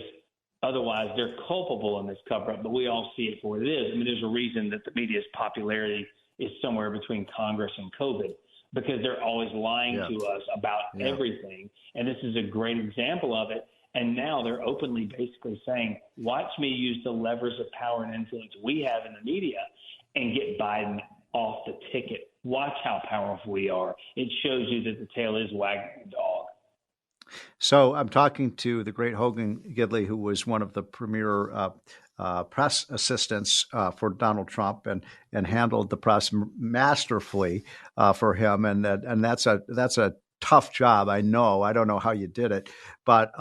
otherwise they're culpable in this cover-up. But we all see it for what it is. I mean, there's a reason that the media's popularity is somewhere between Congress and COVID, because they're always lying to us about everything. And this is a great example of it. And now they're openly basically saying, watch me use the levers of power and influence we have in the media and get Biden off the ticket. Watch how powerful we are. It shows you that the tail is wagging the dog. So I'm talking to the great Hogan Gidley, who was one of the premier press assistants for Donald Trump and handled the press masterfully for him. And that's a tough job. I know. I don't know how you did it, but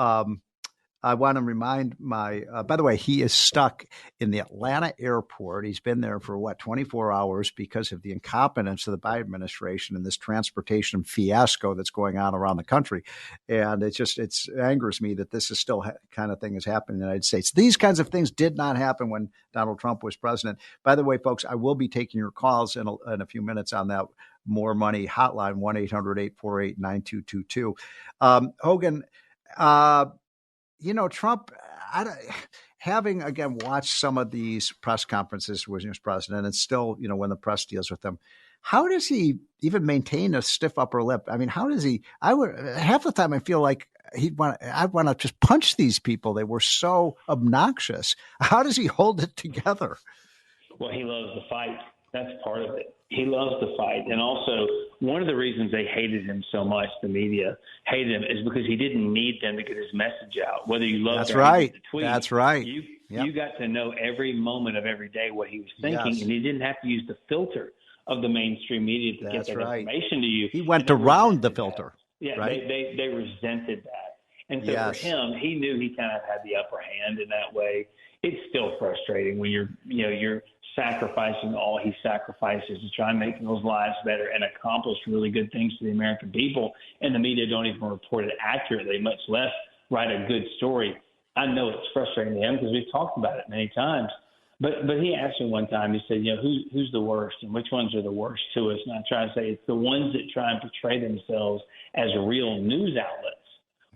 I want to remind by the way, he is stuck in the Atlanta airport. He's been there for 24 hours because of the incompetence of the Biden administration and this transportation fiasco that's going on around the country. And it angers me that this is still kind of thing is happening in the United States. These kinds of things did not happen when Donald Trump was president. By the way, folks, I will be taking your calls in a few minutes on that More Money hotline, 1-800-848-9222. Hogan, Trump, having, again, watched some of these press conferences when he was president and still, when the press deals with him, how does he even maintain a stiff upper lip? I mean, how does he – half the time I feel like I want to just punch these people. They were so obnoxious. How does he hold it together? Well, he loves the fight. That's part of it. He loves the fight. And also, one of the reasons they hated him so much, the media hated him, is because he didn't need them to get his message out. Whether you loved That's or right. hated the tweet. That's right. You got to know every moment of every day what he was thinking, and he didn't have to use the filter of the mainstream media to get that information to you. He went around the filter. Yeah, right? they resented that. And so for him, he knew he kind of had the upper hand in that way. It's still frustrating when you're sacrificing all he sacrifices to try and make people's lives better and accomplish really good things to the American people, and the media don't even report it accurately, much less write a good story. I know it's frustrating to him because we've talked about it many times. But he asked me one time, he said, who's the worst and which ones are the worst to us? And I try to say it's the ones that try and portray themselves as real news outlets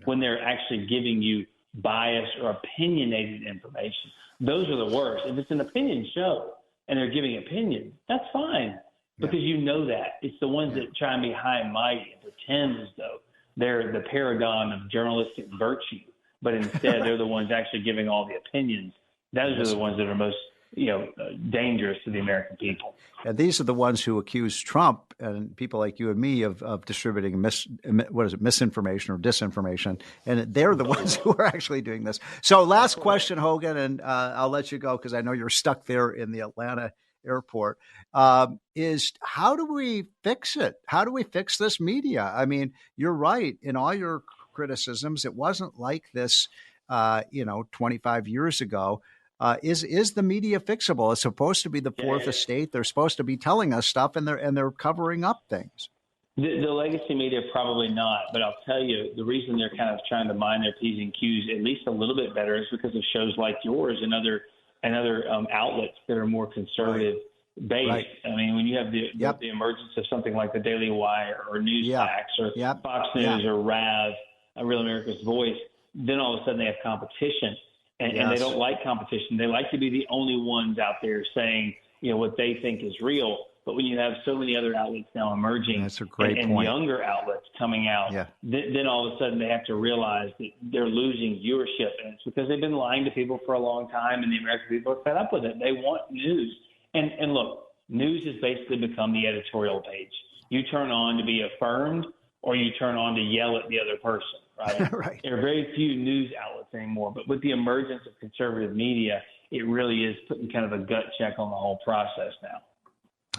when they're actually giving you biased or opinionated information. Those are the worst. If it's an opinion show and they're giving opinion, that's fine because you know that. It's the ones that try and be high and mighty and pretend as though they're the paragon of journalistic virtue, but instead they're the ones actually giving all the opinions. Those are the ones that are most dangerous to the American people. And these are the ones who accuse Trump and people like you and me of distributing misinformation or disinformation. And they're the ones who are actually doing this. So last question, Hogan, and I'll let you go because I know you're stuck there in the Atlanta airport, is how do we fix it? How do we fix this media? I mean, you're right in all your criticisms. It wasn't like this, 25 years ago. Is the media fixable? It's supposed to be the fourth estate. They're supposed to be telling us stuff, and they're covering up things. The legacy media probably not, but I'll tell you the reason they're kind of trying to mind their P's and Q's at least a little bit better is because of shows like yours and other outlets that are more conservative based. Right. I mean, when you have the emergence of something like the Daily Wire or Newsmax or Fox News or RAV, Real America's Voice, then all of a sudden they have competition. And they don't like competition. They like to be the only ones out there saying, what they think is real. But when you have so many other outlets now emerging That's a great and point. Younger outlets coming out, then all of a sudden they have to realize that they're losing viewership. And it's because they've been lying to people for a long time, and the American people are fed up with it. They want news. And look, news has basically become the editorial page. You turn on to be affirmed or you turn on to yell at the other person. Right. Right. There are very few news outlets anymore, but with the emergence of conservative media, it really is putting kind of a gut check on the whole process now.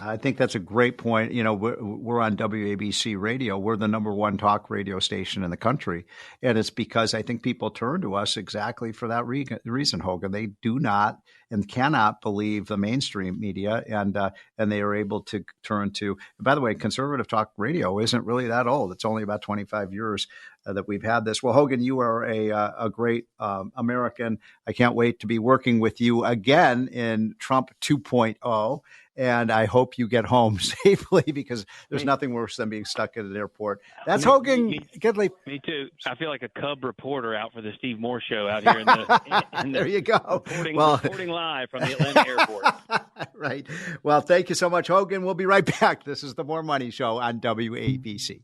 I think that's a great point. We're on WABC radio. We're the number one talk radio station in the country. And it's because I think people turn to us exactly for that reason, Hogan. They do not and cannot believe the mainstream media, and they are able to turn to. By the way, conservative talk radio isn't really that old. It's only about 25 years that we've had this. Well, Hogan, you are a great American. I can't wait to be working with you again in Trump 2.0. And I hope you get home safely because there's nothing worse than being stuck at an airport. That's Hogan Gidley. Me too. I feel like a Cub reporter out for the Steve Moore show out here in the there you go. Reporting live from the Atlanta airport. Right. Well, thank you so much, Hogan. We'll be right back. This is the More Money Show on WABC.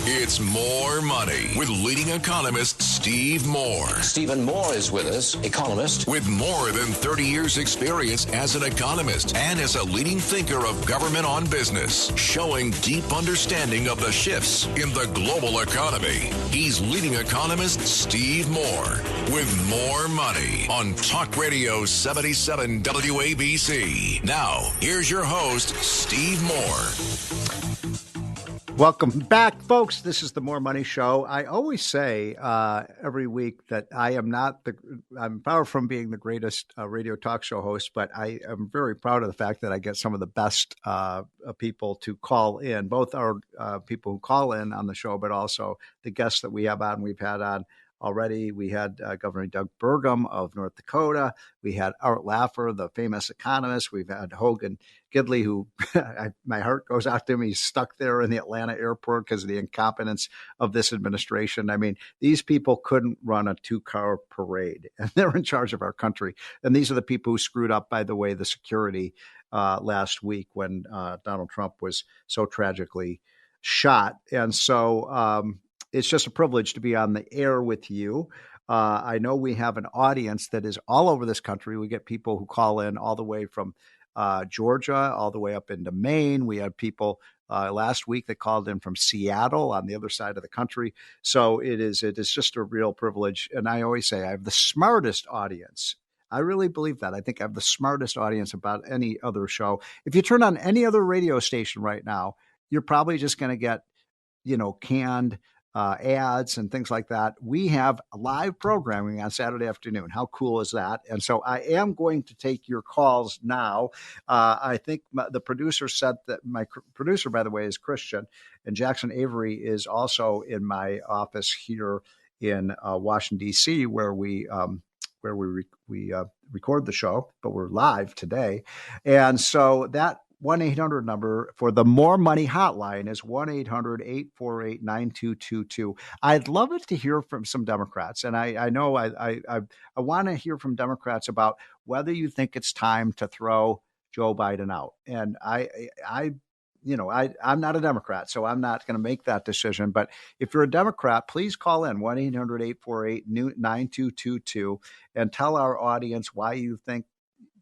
It's More Money with leading economist Steve Moore. Stephen Moore is with us, economist. With more than 30 years experience as an economist and as a leading thinker of government on business, showing deep understanding of the shifts in the global economy. He's leading economist Steve Moore with More Money on Talk Radio 77 WABC. Now, here's your host, Steve Moore. Welcome back, folks. This is the More Money Show. I always say every week that I'm far from being the greatest radio talk show host, but I am very proud of the fact that I get some of the best people to call in, both our people who call in on the show, but also the guests that we have on. We've had on already. We had Governor Doug Burgum of North Dakota. We had Art Laffer, the famous economist. We've had Hogan Gidley, who my heart goes out to him. He's stuck there in the Atlanta airport because of the incompetence of this administration. I mean, these people couldn't run a 2-car parade, and they're in charge of our country. And these are the people who screwed up, by the way, the security last week when Donald Trump was so tragically shot. And so it's just a privilege to be on the air with you. I know we have an audience that is all over this country. We get people who call in all the way from Georgia, all the way up into Maine. We had people last week that called in from Seattle on the other side of the country. So it is just a real privilege. And I always say I have the smartest audience. I really believe that. I think I have the smartest audience about any other show. If you turn on any other radio station right now, you're probably just going to get, canned ads and things like that. We have live programming on Saturday afternoon. How cool is that? And so I am going to take your calls now. I think the producer said that my producer, by the way, is Christian, and Jackson Avery is also in my office here in Washington, D.C., where we record the show, but we're live today. And so that 1-800 number for the More Money hotline is 1-800-848-9222. I'd love it to hear from some Democrats. And I know I want to hear from Democrats about whether you think it's time to throw Joe Biden out. And I'm not a Democrat, so I'm not going to make that decision. But if you're a Democrat, please call in 1-800-848-9222 and tell our audience why you think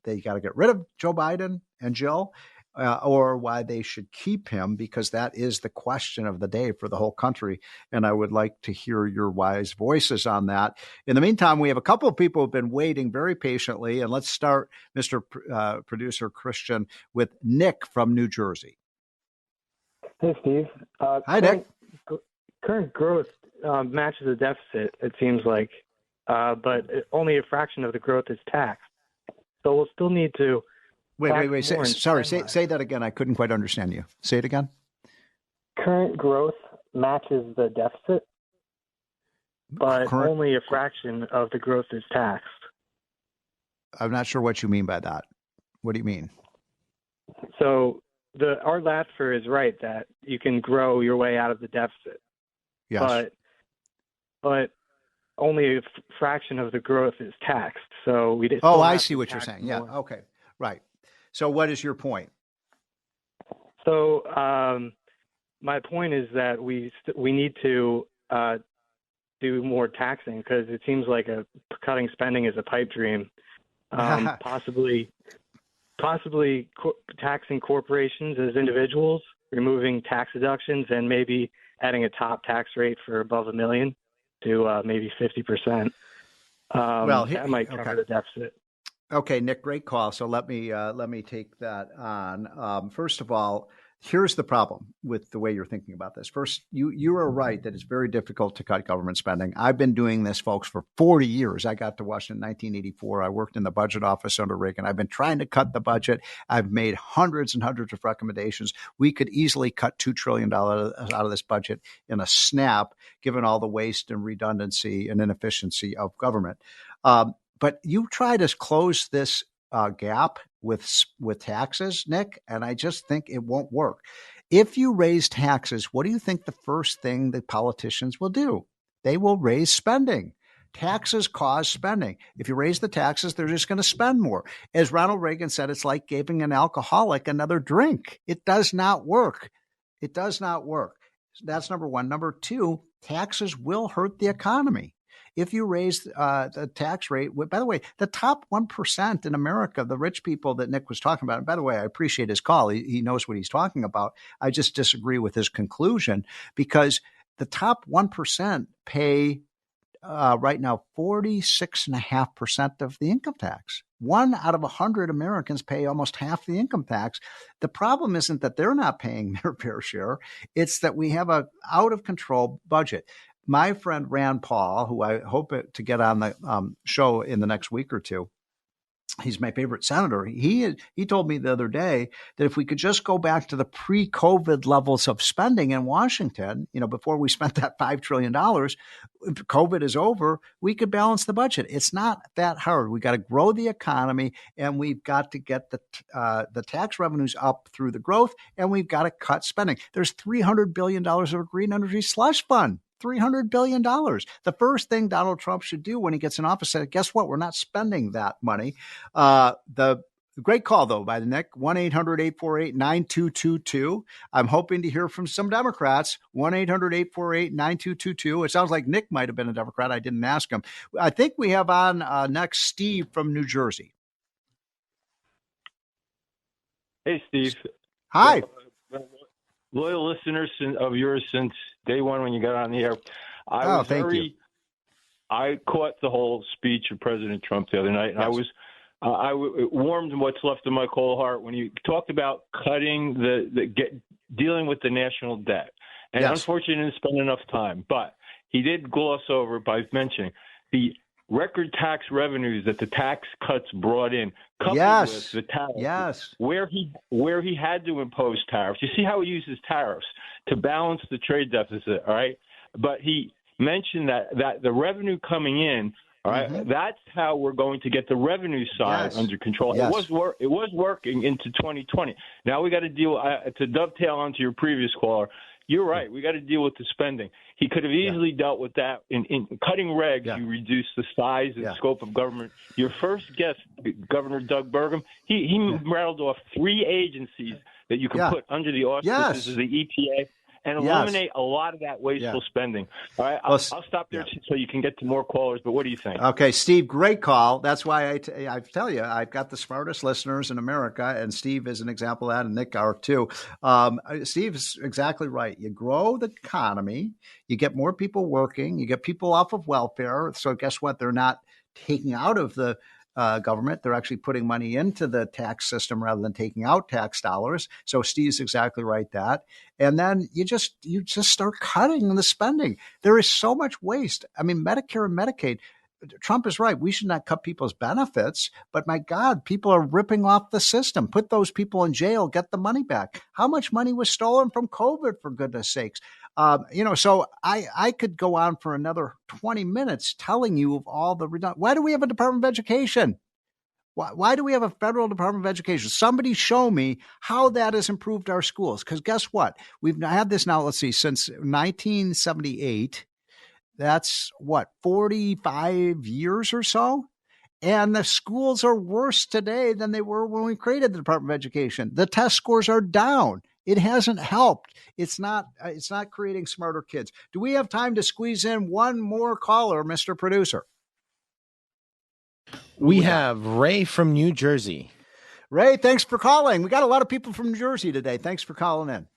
they got to get rid of Joe Biden and Jill. Or why they should keep him, because that is the question of the day for the whole country. And I would like to hear your wise voices on that. In the meantime, we have a couple of people who have been waiting very patiently. And let's start, Mr. Producer Christian, with Nick from New Jersey. Hey, Steve. Hi, Nick. Current growth matches the deficit, it seems like, but only a fraction of the growth is taxed. So we'll still need to Wait. Say that again. I couldn't quite understand you. Say it again. Current growth matches the deficit, but only a fraction of the growth is taxed. I'm not sure what you mean by that. What do you mean? So Art Laffer is right that you can grow your way out of the deficit. Yes. But only a fraction of the growth is taxed. So we just. Oh, I see what you're saying. More. Yeah. Okay. Right. So what is your point? So my point is that we need to do more taxing, because it seems like cutting spending is a pipe dream. Possibly taxing corporations as individuals, removing tax deductions, and maybe adding a top tax rate for above $1 million to maybe 50%. That might cover the deficit. Okay, Nick, great call. So let me take that on. First of all, here's the problem with the way you're thinking about this. First, you are right that it's very difficult to cut government spending. I've been doing this, folks, for 40 years. I got to Washington in 1984. I worked in the budget office under Reagan. I've been trying to cut the budget. I've made hundreds and hundreds of recommendations. We could easily cut $2 trillion out of this budget in a snap, given all the waste and redundancy and inefficiency of government. But you try to close this gap with taxes, Nick, and I just think it won't work. If you raise taxes, what do you think the first thing the politicians will do? They will raise spending. Taxes cause spending. If you raise the taxes, they're just going to spend more. As Ronald Reagan said, it's like giving an alcoholic another drink. It does not work. It does not work. That's number one. Number two, taxes will hurt the economy. If you raise the tax rate, by the way, the top 1% in America, the rich people that Nick was talking about, and by the way, I appreciate his call. He knows what he's talking about. I just disagree with his conclusion, because the top 1% pay right now 46.5% of the income tax. 1 out of 100 Americans pay almost half the income tax. The problem isn't that they're not paying their fair share. It's that we have a out of control budget. My friend Rand Paul, who I hope to get on the show in the next week or two, he's my favorite senator. He told me the other day that if we could just go back to the pre-COVID levels of spending in Washington, before we spent that $5 trillion, if COVID is over, we could balance the budget. It's not that hard. We got to grow the economy, and we've got to get the tax revenues up through the growth, and we've got to cut spending. There's $300 billion of a green energy slush fund. $300 billion. The first thing Donald Trump should do when he gets in office is, guess what? We're not spending that money. The great call, though, by the Nick, 1-800-848-9222. I'm hoping to hear from some Democrats, 1-800-848-9222. It sounds like Nick might have been a Democrat. I didn't ask him. I think we have on next Steve from New Jersey. Hey, Steve. Hi. Loyal listeners of yours since day one when you got on the air. Thank you. I caught the whole speech of President Trump the other night, and yes. it warmed what's left of my cold heart when you talked about cutting dealing with the national debt. And yes. Unfortunately, he didn't spend enough time, but he did gloss over by mentioning the record tax revenues that the tax cuts brought in, coupled yes. with the tariffs, yes. where he had to impose tariffs. You see how he uses tariffs to balance the trade deficit, all right? But he mentioned that the revenue coming in, all right, mm-hmm. that's how we're going to get the revenue side yes. under control. Yes. It was working into 2020. Now we got to deal to dovetail onto your previous caller. You're right. We got to deal with the spending. He could have easily dealt with that in cutting regs. You reduce the size and scope of government. Your first guest, Governor Doug Burgum, he rattled off 3 agencies that you can put under the auspices of the EPA and eliminate a lot of that wasteful spending. All right, I'll stop there so you can get to more callers. But what do you think? Okay, Steve, great call. That's why I tell you, I've got the smartest listeners in America, and Steve is an example of that, and Nick are too. Steve is exactly right. You grow the economy, you get more people working, you get people off of welfare. So guess what? They're not taking out of the government. They're actually putting money into the tax system rather than taking out tax dollars. So Steve's exactly right that. And then you just start cutting the spending. There is so much waste. I mean, Medicare and Medicaid, Trump is right. We should not cut people's benefits, but my God, people are ripping off the system. Put those people in jail, get the money back. How much money was stolen from COVID, for goodness sakes? So I could go on for another 20 minutes telling you of all the why do we have a Department of Education? Why do we have a federal Department of Education? Somebody show me how that has improved our schools. Because guess what? We've had this now, let's see, since 1978. That's 45 years or so. And the schools are worse today than they were when we created the Department of Education. The test scores are down. It hasn't helped. It's not creating smarter kids. Do we have time to squeeze in one more caller, Mr. Producer? We have Ray from New Jersey. Ray, thanks for calling. We got a lot of people from New Jersey today. Thanks for calling in.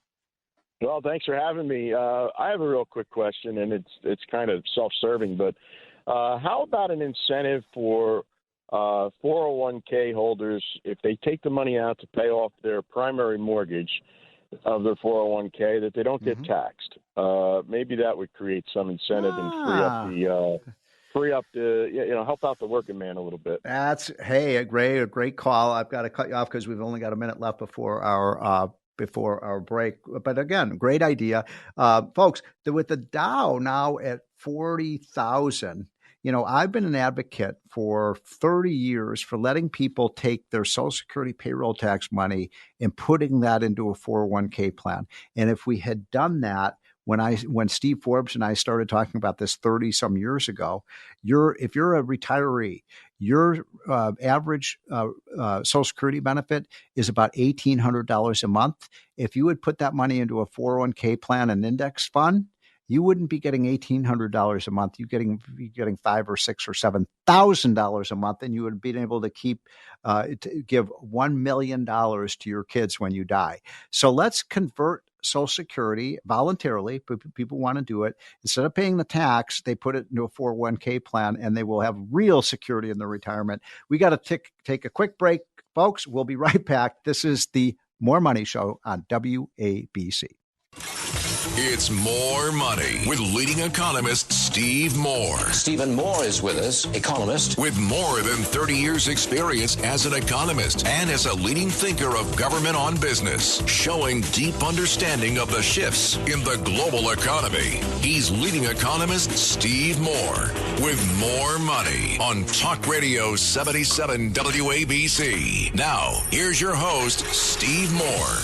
Well, thanks for having me. I have a real quick question, and it's kind of self-serving, but how about an incentive for 401k holders if they take the money out to pay off their primary mortgage of their 401k that they don't get taxed? Maybe that would create some incentive and free up the help out the working man a little bit. Ray, a great call. I've got to cut you off because we've only got a minute left before our break. But again, great idea. Folks, with the Dow now at 40,000, I've been an advocate for 30 years for letting people take their Social Security payroll tax money and putting that into a 401k plan. And if we had done that, when Steve Forbes and I started talking about this 30 some years ago, if you're a retiree, your average Social Security benefit is about $1,800 a month. If you would put that money into a 401k plan, an index fund, you wouldn't be getting $1,800 a month. You're getting $5,000 or $6,000 or $7,000 a month, and you would be able to give $1 million to your kids when you die. So let's convert Social Security voluntarily. People want to do it. Instead of paying the tax, they put it into a 401k plan, and they will have real security in their retirement. We got to take a quick break, folks. We'll be right back. This is the More Money Show on WABC. It's More Money with leading economist Steve Moore. Stephen Moore is with us, economist. With more than 30 years experience as an economist and as a leading thinker of government on business, showing deep understanding of the shifts in the global economy. He's leading economist Steve Moore with More Money on Talk Radio 77 WABC. Now, here's your host, Steve Moore.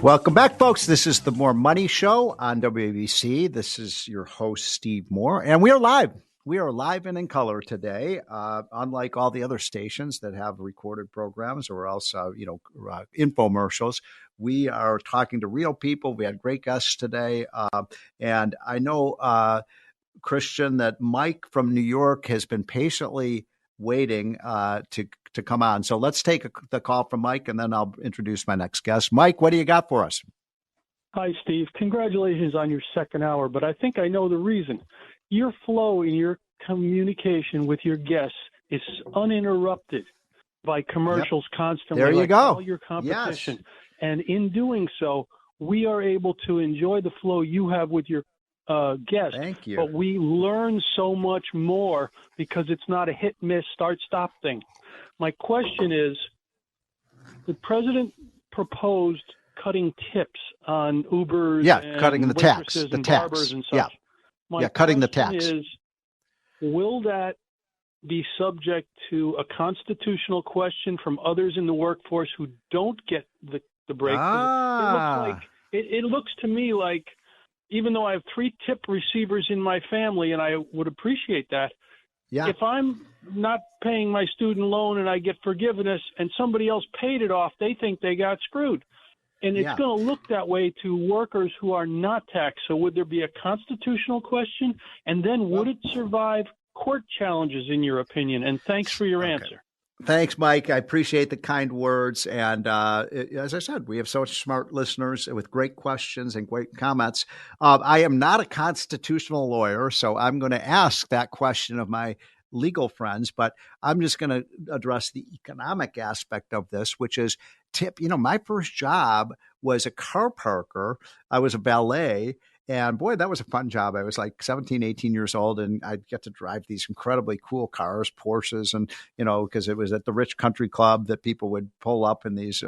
Welcome back, folks. This is the More Money Show on WABC. This is your host, Steve Moore, and we are live. We are live and in color today, unlike all the other stations that have recorded programs or else, infomercials. We are talking to real people. We had great guests today, and I know, Christian, that Mike from New York has been patiently waiting to come on. So let's take the call from Mike, and then I'll introduce my next guest. Mike, what do you got for us? Hi, Steve. Congratulations on your second hour, but I think I know the reason. Your flow in your communication with your guests is uninterrupted by commercials constantly. There you go. All your competition. Yes. And in doing so, we are able to enjoy the flow you have with your guest. Thank you. But we learn so much more because it's not a hit, miss, start, stop thing. My question is, the president proposed cutting tips on Ubers and cutting the tax, and barbers and such. Cutting the tax. Is, will that be subject to a constitutional question from others in the workforce who don't get the break? It looks to me like, even though I have 3 tip receivers in my family, and I would appreciate that, if I'm not paying my student loan and I get forgiveness and somebody else paid it off, they think they got screwed. And it's going to look that way to workers who are not taxed. So would there be a constitutional question? And then would it survive court challenges, in your opinion? And thanks for your answer. Thanks, Mike. I appreciate the kind words. And as I said, we have such smart listeners with great questions and great comments. I am not a constitutional lawyer, so I'm going to ask that question of my legal friends, but I'm just going to address the economic aspect of this, which is tip. My first job was a car parker. I was a valet. And boy, that was a fun job. I was like 17, 18 years old, and I'd get to drive these incredibly cool cars, Porsches, and, because it was at the Rich Country Club that people would pull up in these,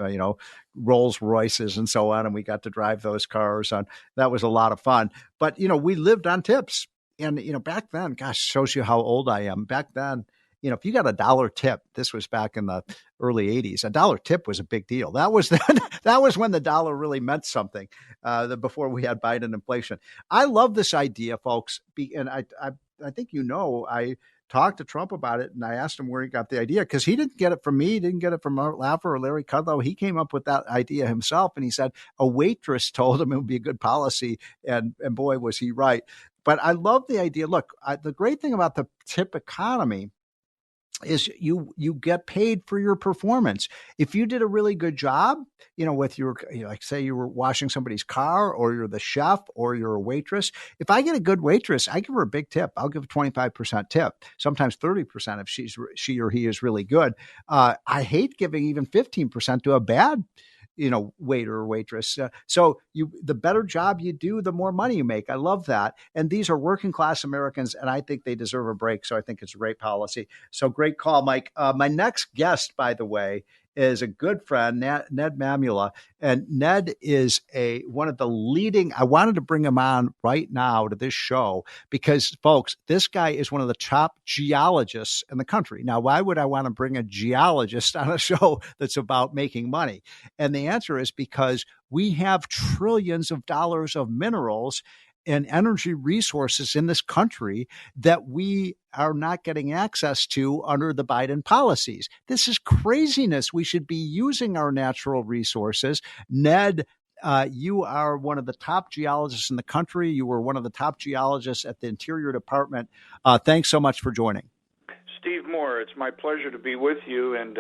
Rolls Royces and so on. And we got to drive those cars on. That was a lot of fun. But, we lived on tips. And, back then, gosh, shows you how old I am. Back then, if you got $1 tip, this was back in the early 80s, $1 tip was a big deal. That was when the dollar really meant something, before we had Biden inflation. I love this idea, folks. And I think, I talked to Trump about it, and I asked him where he got the idea, because he didn't get it from me. He didn't get it from Art Laffer or Larry Kudlow. He came up with that idea himself, and he said a waitress told him it would be a good policy, and boy, was he right. But I love the idea. Look, the great thing about the tip economy is you get paid for your performance. If you did a really good job, with your, like say you were washing somebody's car, or you're the chef, or you're a waitress. If I get a good waitress, I give her a big tip. I'll give a 25% tip, sometimes 30% if she or he is really good. I hate giving even 15% to a bad waiter or waitress. So the better job you do, the more money you make. I love that. And these are working class Americans, and I think they deserve a break. So I think it's a great policy. So great call, Mike. My next guest, by the way, is a good friend, Ned Mamula. And Ned is one of the leading, I wanted to bring him on right now to this show because, folks, this guy is one of the top geologists in the country. Now, why would I want to bring a geologist on a show that's about making money? And the answer is because we have trillions of dollars of minerals and energy resources in this country that we are not getting access to under the Biden policies. This is craziness. We should be using our natural resources. Ned, you are one of the top geologists in the country. You were one of the top geologists at the Interior Department. Thanks so much for joining. Steve Moore, it's my pleasure to be with you, and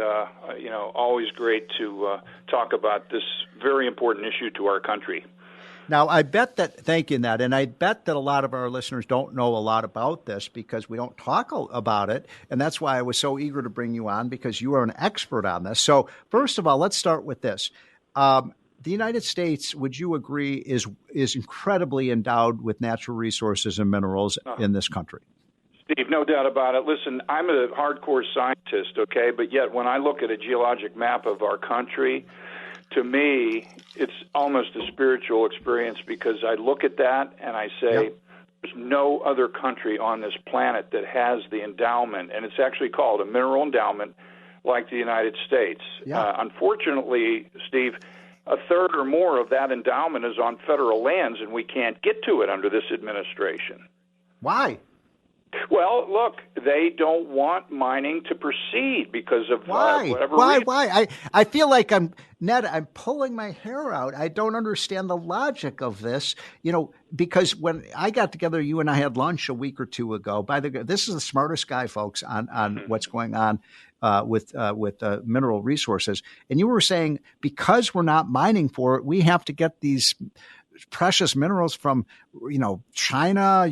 always great to talk about this very important issue to our country. Now, I bet that, thank you, Ned, and I bet that a lot of our listeners don't know a lot about this because we don't talk about it, and that's why I was so eager to bring you on, because you are an expert on this. So, first of all, let's start with this. The United States, would you agree, is incredibly endowed with natural resources and minerals in this country? Steve, no doubt about it. Listen, I'm a hardcore scientist, okay, but yet when I look at a geologic map of our country, to me, it's almost a spiritual experience, because I look at that and I say, there's no other country on this planet that has the endowment, and it's actually called a mineral endowment, like the United States. Unfortunately, Steve, a third or more of that endowment is on federal lands, and we can't get to it under this administration. Why? Well, look, they don't want mining to proceed because of whatever reason. Why? I feel like I'm pulling my hair out. I don't understand the logic of this, because when I got together, you and I had lunch a week or two ago. This is the smartest guy, folks, on what's going on with mineral resources. And you were saying, because we're not mining for it, we have to get these precious minerals from, China,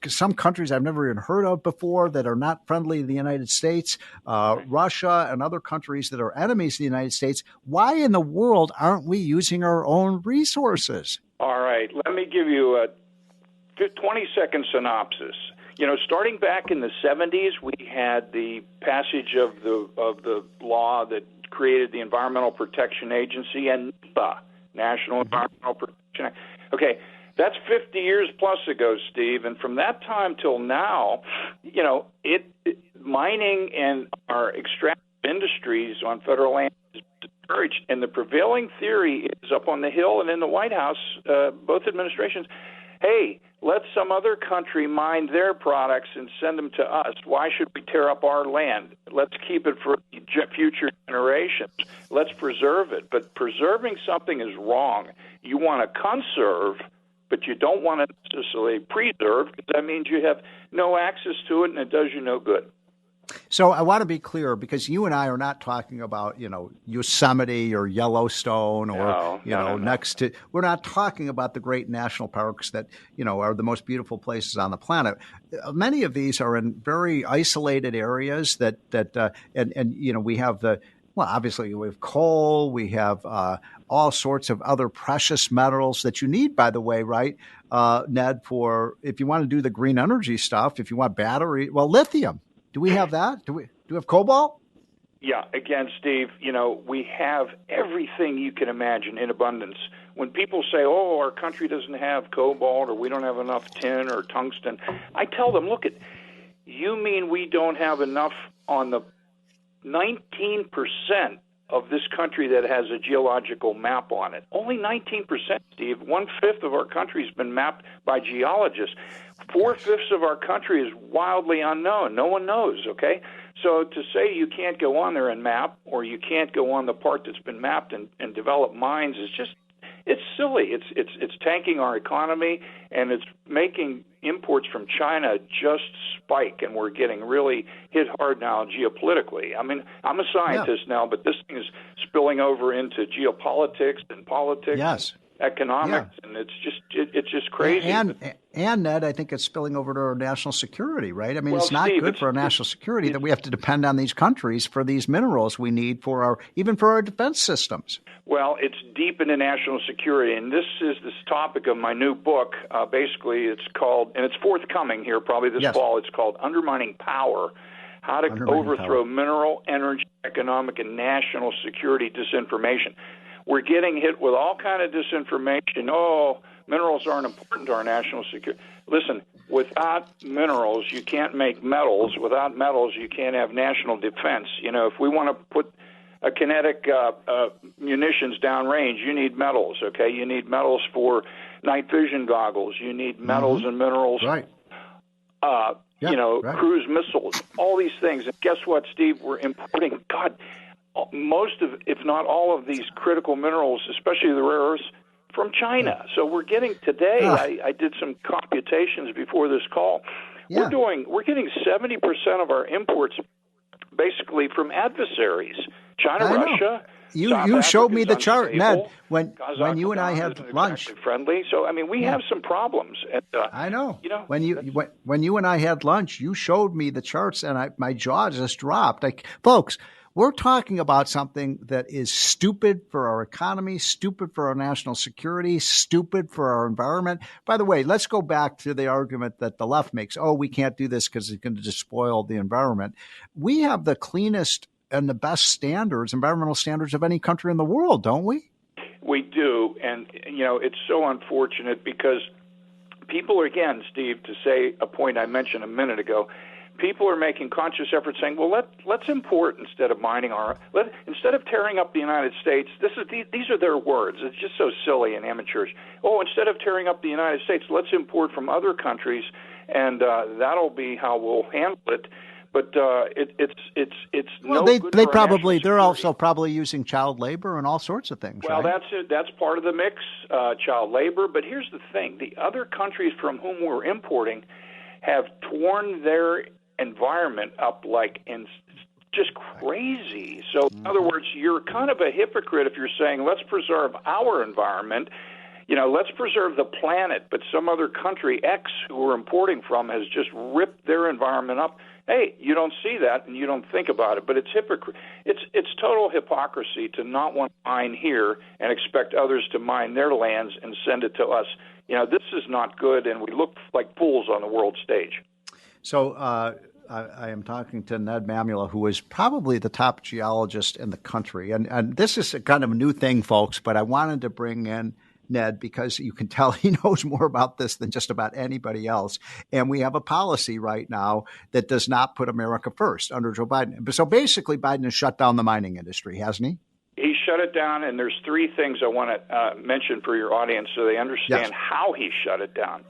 some countries I've never even heard of before that are not friendly to the United States, Russia and other countries that are enemies of the United States. Why in the world aren't we using our own resources? All right, let me give you a 20-second synopsis. Starting back in the 70s, we had the passage of the law that created the Environmental Protection Agency and NEPA, National Environmental Protection Act. Okay, that's 50 years plus ago, Steve, and from that time till now, mining and our extractive industries on federal land is discouraged, and the prevailing theory is up on the Hill and in the White House, both administrations, hey, let some other country mine their products and send them to us. Why should we tear up our land? Let's keep it for future generations. Let's preserve it. But preserving something is wrong. You want to conserve, but you don't want to necessarily preserve, because that means you have no access to it, and it does you no good. So I want to be clear, because you and I are not talking about, Yosemite or Yellowstone or, next to, we're not talking about the great national parks that, are the most beautiful places on the planet. Many of these are in very isolated areas that we have obviously we have coal, we have all sorts of other precious metals that you need, by the way, right, Ned, for if you want to do the green energy stuff, if you want battery, lithium. Do we have that? Do we have cobalt? Yeah, again, Steve, we have everything you can imagine in abundance. When people say, our country doesn't have cobalt or we don't have enough tin or tungsten, I tell them, look, you mean we don't have enough on the 19% of this country that has a geological map on it. Only 19%, Steve. 1/5 of our country has been mapped by geologists. 4/5 of our country is wildly unknown. No one knows, okay? So to say you can't go on there and map, or you can't go on the part that's been mapped and develop mines is just, it's silly. It's tanking our economy, and it's making imports from China just spike, and we're getting really hit hard now geopolitically. I mean, I'm a scientist now, but this thing is spilling over into geopolitics and politics, economics, and it's just crazy. And Ned, I think it's spilling over to our national security, right? I mean, it's not good for our national security that we have to depend on these countries for these minerals we need even for our defense systems. Well, it's deep into national security, and this is this topic of my new book. Basically, it's called, and it's forthcoming here probably this fall, it's called Undermining Power, How to Overthrow Mineral, Energy, Economic, and National Security Disinformation. We're getting hit with all kind of disinformation. Minerals aren't important to our national security. Listen, without minerals, you can't make metals. Without metals, you can't have national defense. If we want to put a kinetic munitions downrange, you need metals, okay? You need metals for night vision goggles. You need metals and minerals. Right. Cruise missiles, all these things. And guess what, Steve? We're importing, most of, if not all of these critical minerals, especially the rare earths, from China. So we're getting today, I did some computations before this call. Yeah. We're getting 70% of our imports basically from adversaries. China, Russia. You showed me the chart, Ned, when you and I had lunch. Friendly. So, I mean, we have some problems. And, I know. When you and I had lunch, you showed me the charts, and my jaw just dropped. Folks, we're talking about something that is stupid for our economy, stupid for our national security, stupid for our environment. By the way, let's go back to the argument that the left makes. Oh, we can't do this because it's going to despoil the environment. We have the cleanest and the best standards, environmental standards of any country in the world, don't we? We do. And, it's so unfortunate because people are, again, Steve, to say a point I mentioned a minute ago, people are making conscious efforts saying, well, let's import instead of mining instead of tearing up the United States. These are their words. It's just so silly and amateurish. Oh, instead of tearing up the United States, let's import from other countries, and that'll be how we'll handle it. But it's well, no they good for probably they're also probably using child labor and all sorts of things. Well, right? that's it. That's part of the mix, child labor. But here's the thing: the other countries from whom we're importing have torn their environment up just crazy. So, in other words, you're kind of a hypocrite if you're saying let's preserve our environment. Let's preserve the planet, but some other country X who we're importing from has just ripped their environment up. Hey, you don't see that and you don't think about it, but it's it's total hypocrisy to not want to mine here and expect others to mine their lands and send it to us. This is not good, and we look like fools on the world stage. So I am talking to Ned Mamula, who is probably the top geologist in the country, and this is a kind of a new thing, folks, but I wanted to bring in Ned, because you can tell he knows more about this than just about anybody else. And we have a policy right now that does not put America first under Joe Biden. So basically, Biden has shut down the mining industry, hasn't he? He shut it down, and there's three things I want to mention for your audience so they understand how he shut it down.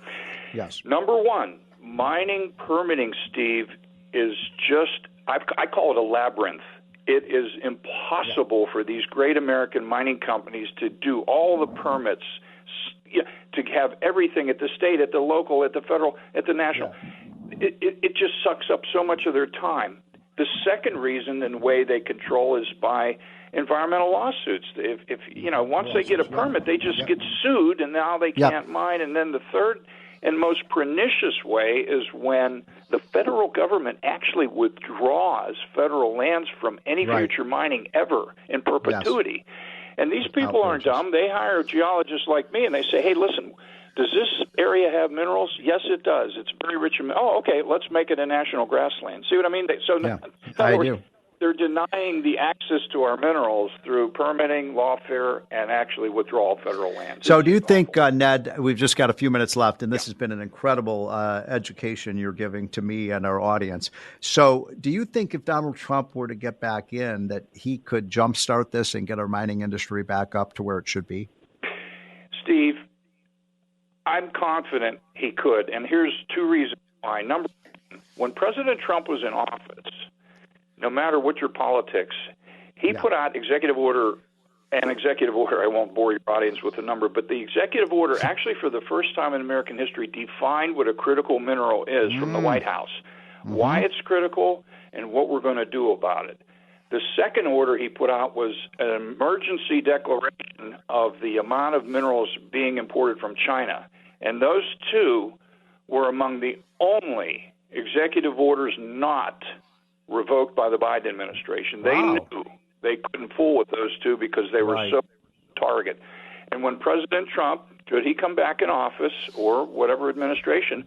Yes. Number one, mining permitting, Steve, is just, I call it a labyrinth. It is impossible for these great American mining companies to do all the permits, to have everything at the state, at the local, at the federal, at the national. Yeah. It just sucks up so much of their time. The second reason and way they control is by environmental lawsuits. If once they get a permit, they just get sued, and now they can't mine. And then the third and most pernicious way is when the federal government actually withdraws federal lands from any future mining ever in perpetuity. Yes. And these people aren't dumb. They hire geologists like me, and they say, hey, listen, does this area have minerals? Yes, it does. It's very rich in minerals. Oh, okay, let's make it a national grassland. See what I mean? I do. They're denying the access to our minerals through permitting, lawfare, and actually withdrawal of federal land. So do you think, Ned, we've just got a few minutes left, and this has been an incredible education you're giving to me and our audience. So do you think if Donald Trump were to get back in, that he could jumpstart this and get our mining industry back up to where it should be? Steve, I'm confident he could, and here's two reasons why. Number one, when President Trump was in office, no matter what your politics, he put out executive order, I won't bore your audience with the number, but the executive order actually for the first time in American history defined what a critical mineral is from the White House, why it's critical, and what we're going to do about it. The second order he put out was an emergency declaration of the amount of minerals being imported from China. And those two were among the only executive orders not revoked by the Biden administration. They knew they couldn't fool with those two because they were so target. And when President Trump, should he come back in office or whatever administration,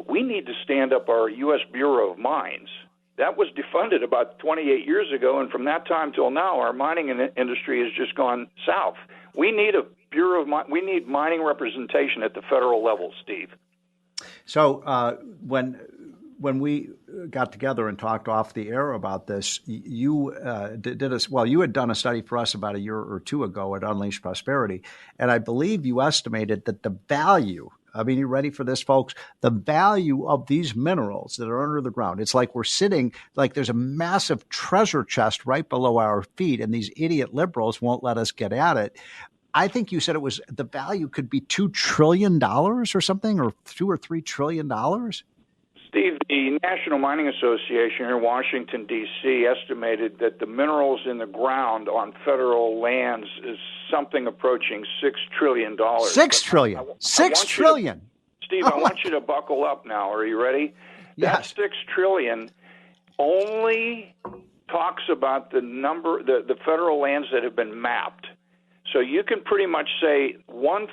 we need to stand up our U.S. Bureau of Mines. That was defunded about 28 years ago, and from that time till now, our mining industry has just gone south. We need a Bureau of we need mining representation at the federal level, Steve. So when we got together and talked off the air about this, you you had done a study for us about a year or two ago at Unleashed Prosperity, and I believe you estimated that the value, I mean, you ready for this, folks? The value of these minerals that are under the ground, it's like we're sitting, like there's a massive treasure chest right below our feet, and these idiot liberals won't let us get at it. I think you said it was, the value could be $2 trillion or something, or $2 or $3 trillion. Steve, the National Mining Association here in Washington, D.C. estimated that the minerals in the ground on federal lands is something approaching $6 trillion. $6 trillion. $6 trillion. Steve, I want you to buckle up now. Are you ready? Yes. That $6 trillion only talks about the federal lands that have been mapped. So you can pretty much say 1/5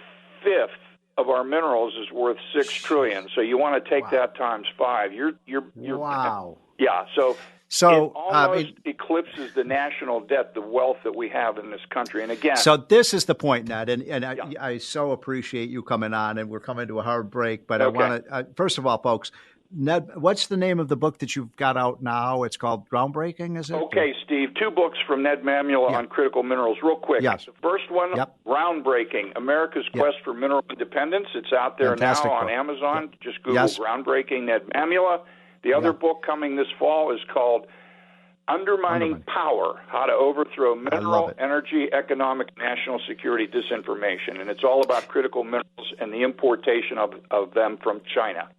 of our minerals is worth $6 trillion. So you want to take that times 5. You're wow. Yeah. So it almost eclipses the national debt, the wealth that we have in this country. And again, so this is the point, Ned, and I so appreciate you coming on, and we're coming to a hard break. But okay. I want to first of all, folks. Ned, what's the name of the book that you've got out now? It's called Groundbreaking, is it? Okay, Steve. 2 books from Ned Mamula on critical minerals. Real quick. Yes. The first one, Groundbreaking, America's Quest for Mineral Independence. It's out there Fantastic now on book. Amazon. Just Google Groundbreaking Ned Mamula. The other book coming this fall is called Undermining Power, How to Overthrow Mineral, Energy, Economic, National Security Disinformation. And it's all about critical minerals and the importation of them from China.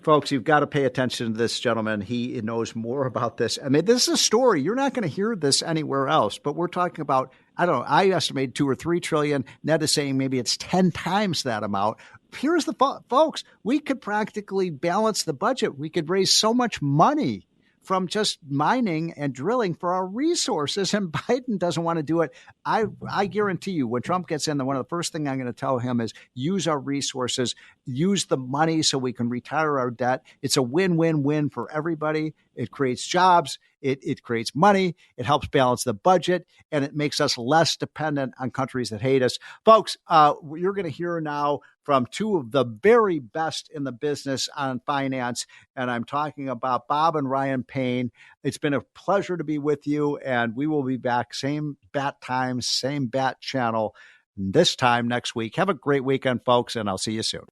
Folks, you've got to pay attention to this gentleman. He knows more about this. I mean, this is a story. You're not going to hear this anywhere else, but we're talking about, I don't know, I estimate 2 or 3 trillion. Ned is saying maybe it's 10 times that amount. Here's the folks, we could practically balance the budget. We could raise so much money from just mining and drilling for our resources, and Biden doesn't want to do it. I guarantee you, when Trump gets in, one of the first things I'm going to tell him is use our resources, use the money so we can retire our debt. It's a win-win-win for everybody. It creates jobs. It creates money. It helps balance the budget, and it makes us less dependent on countries that hate us. Folks, you're going to hear now from 2 of the very best in the business on finance, and I'm talking about Bob and Ryan Payne. It's been a pleasure to be with you, and we will be back same bat time, same bat channel this time next week. Have a great weekend, folks, and I'll see you soon.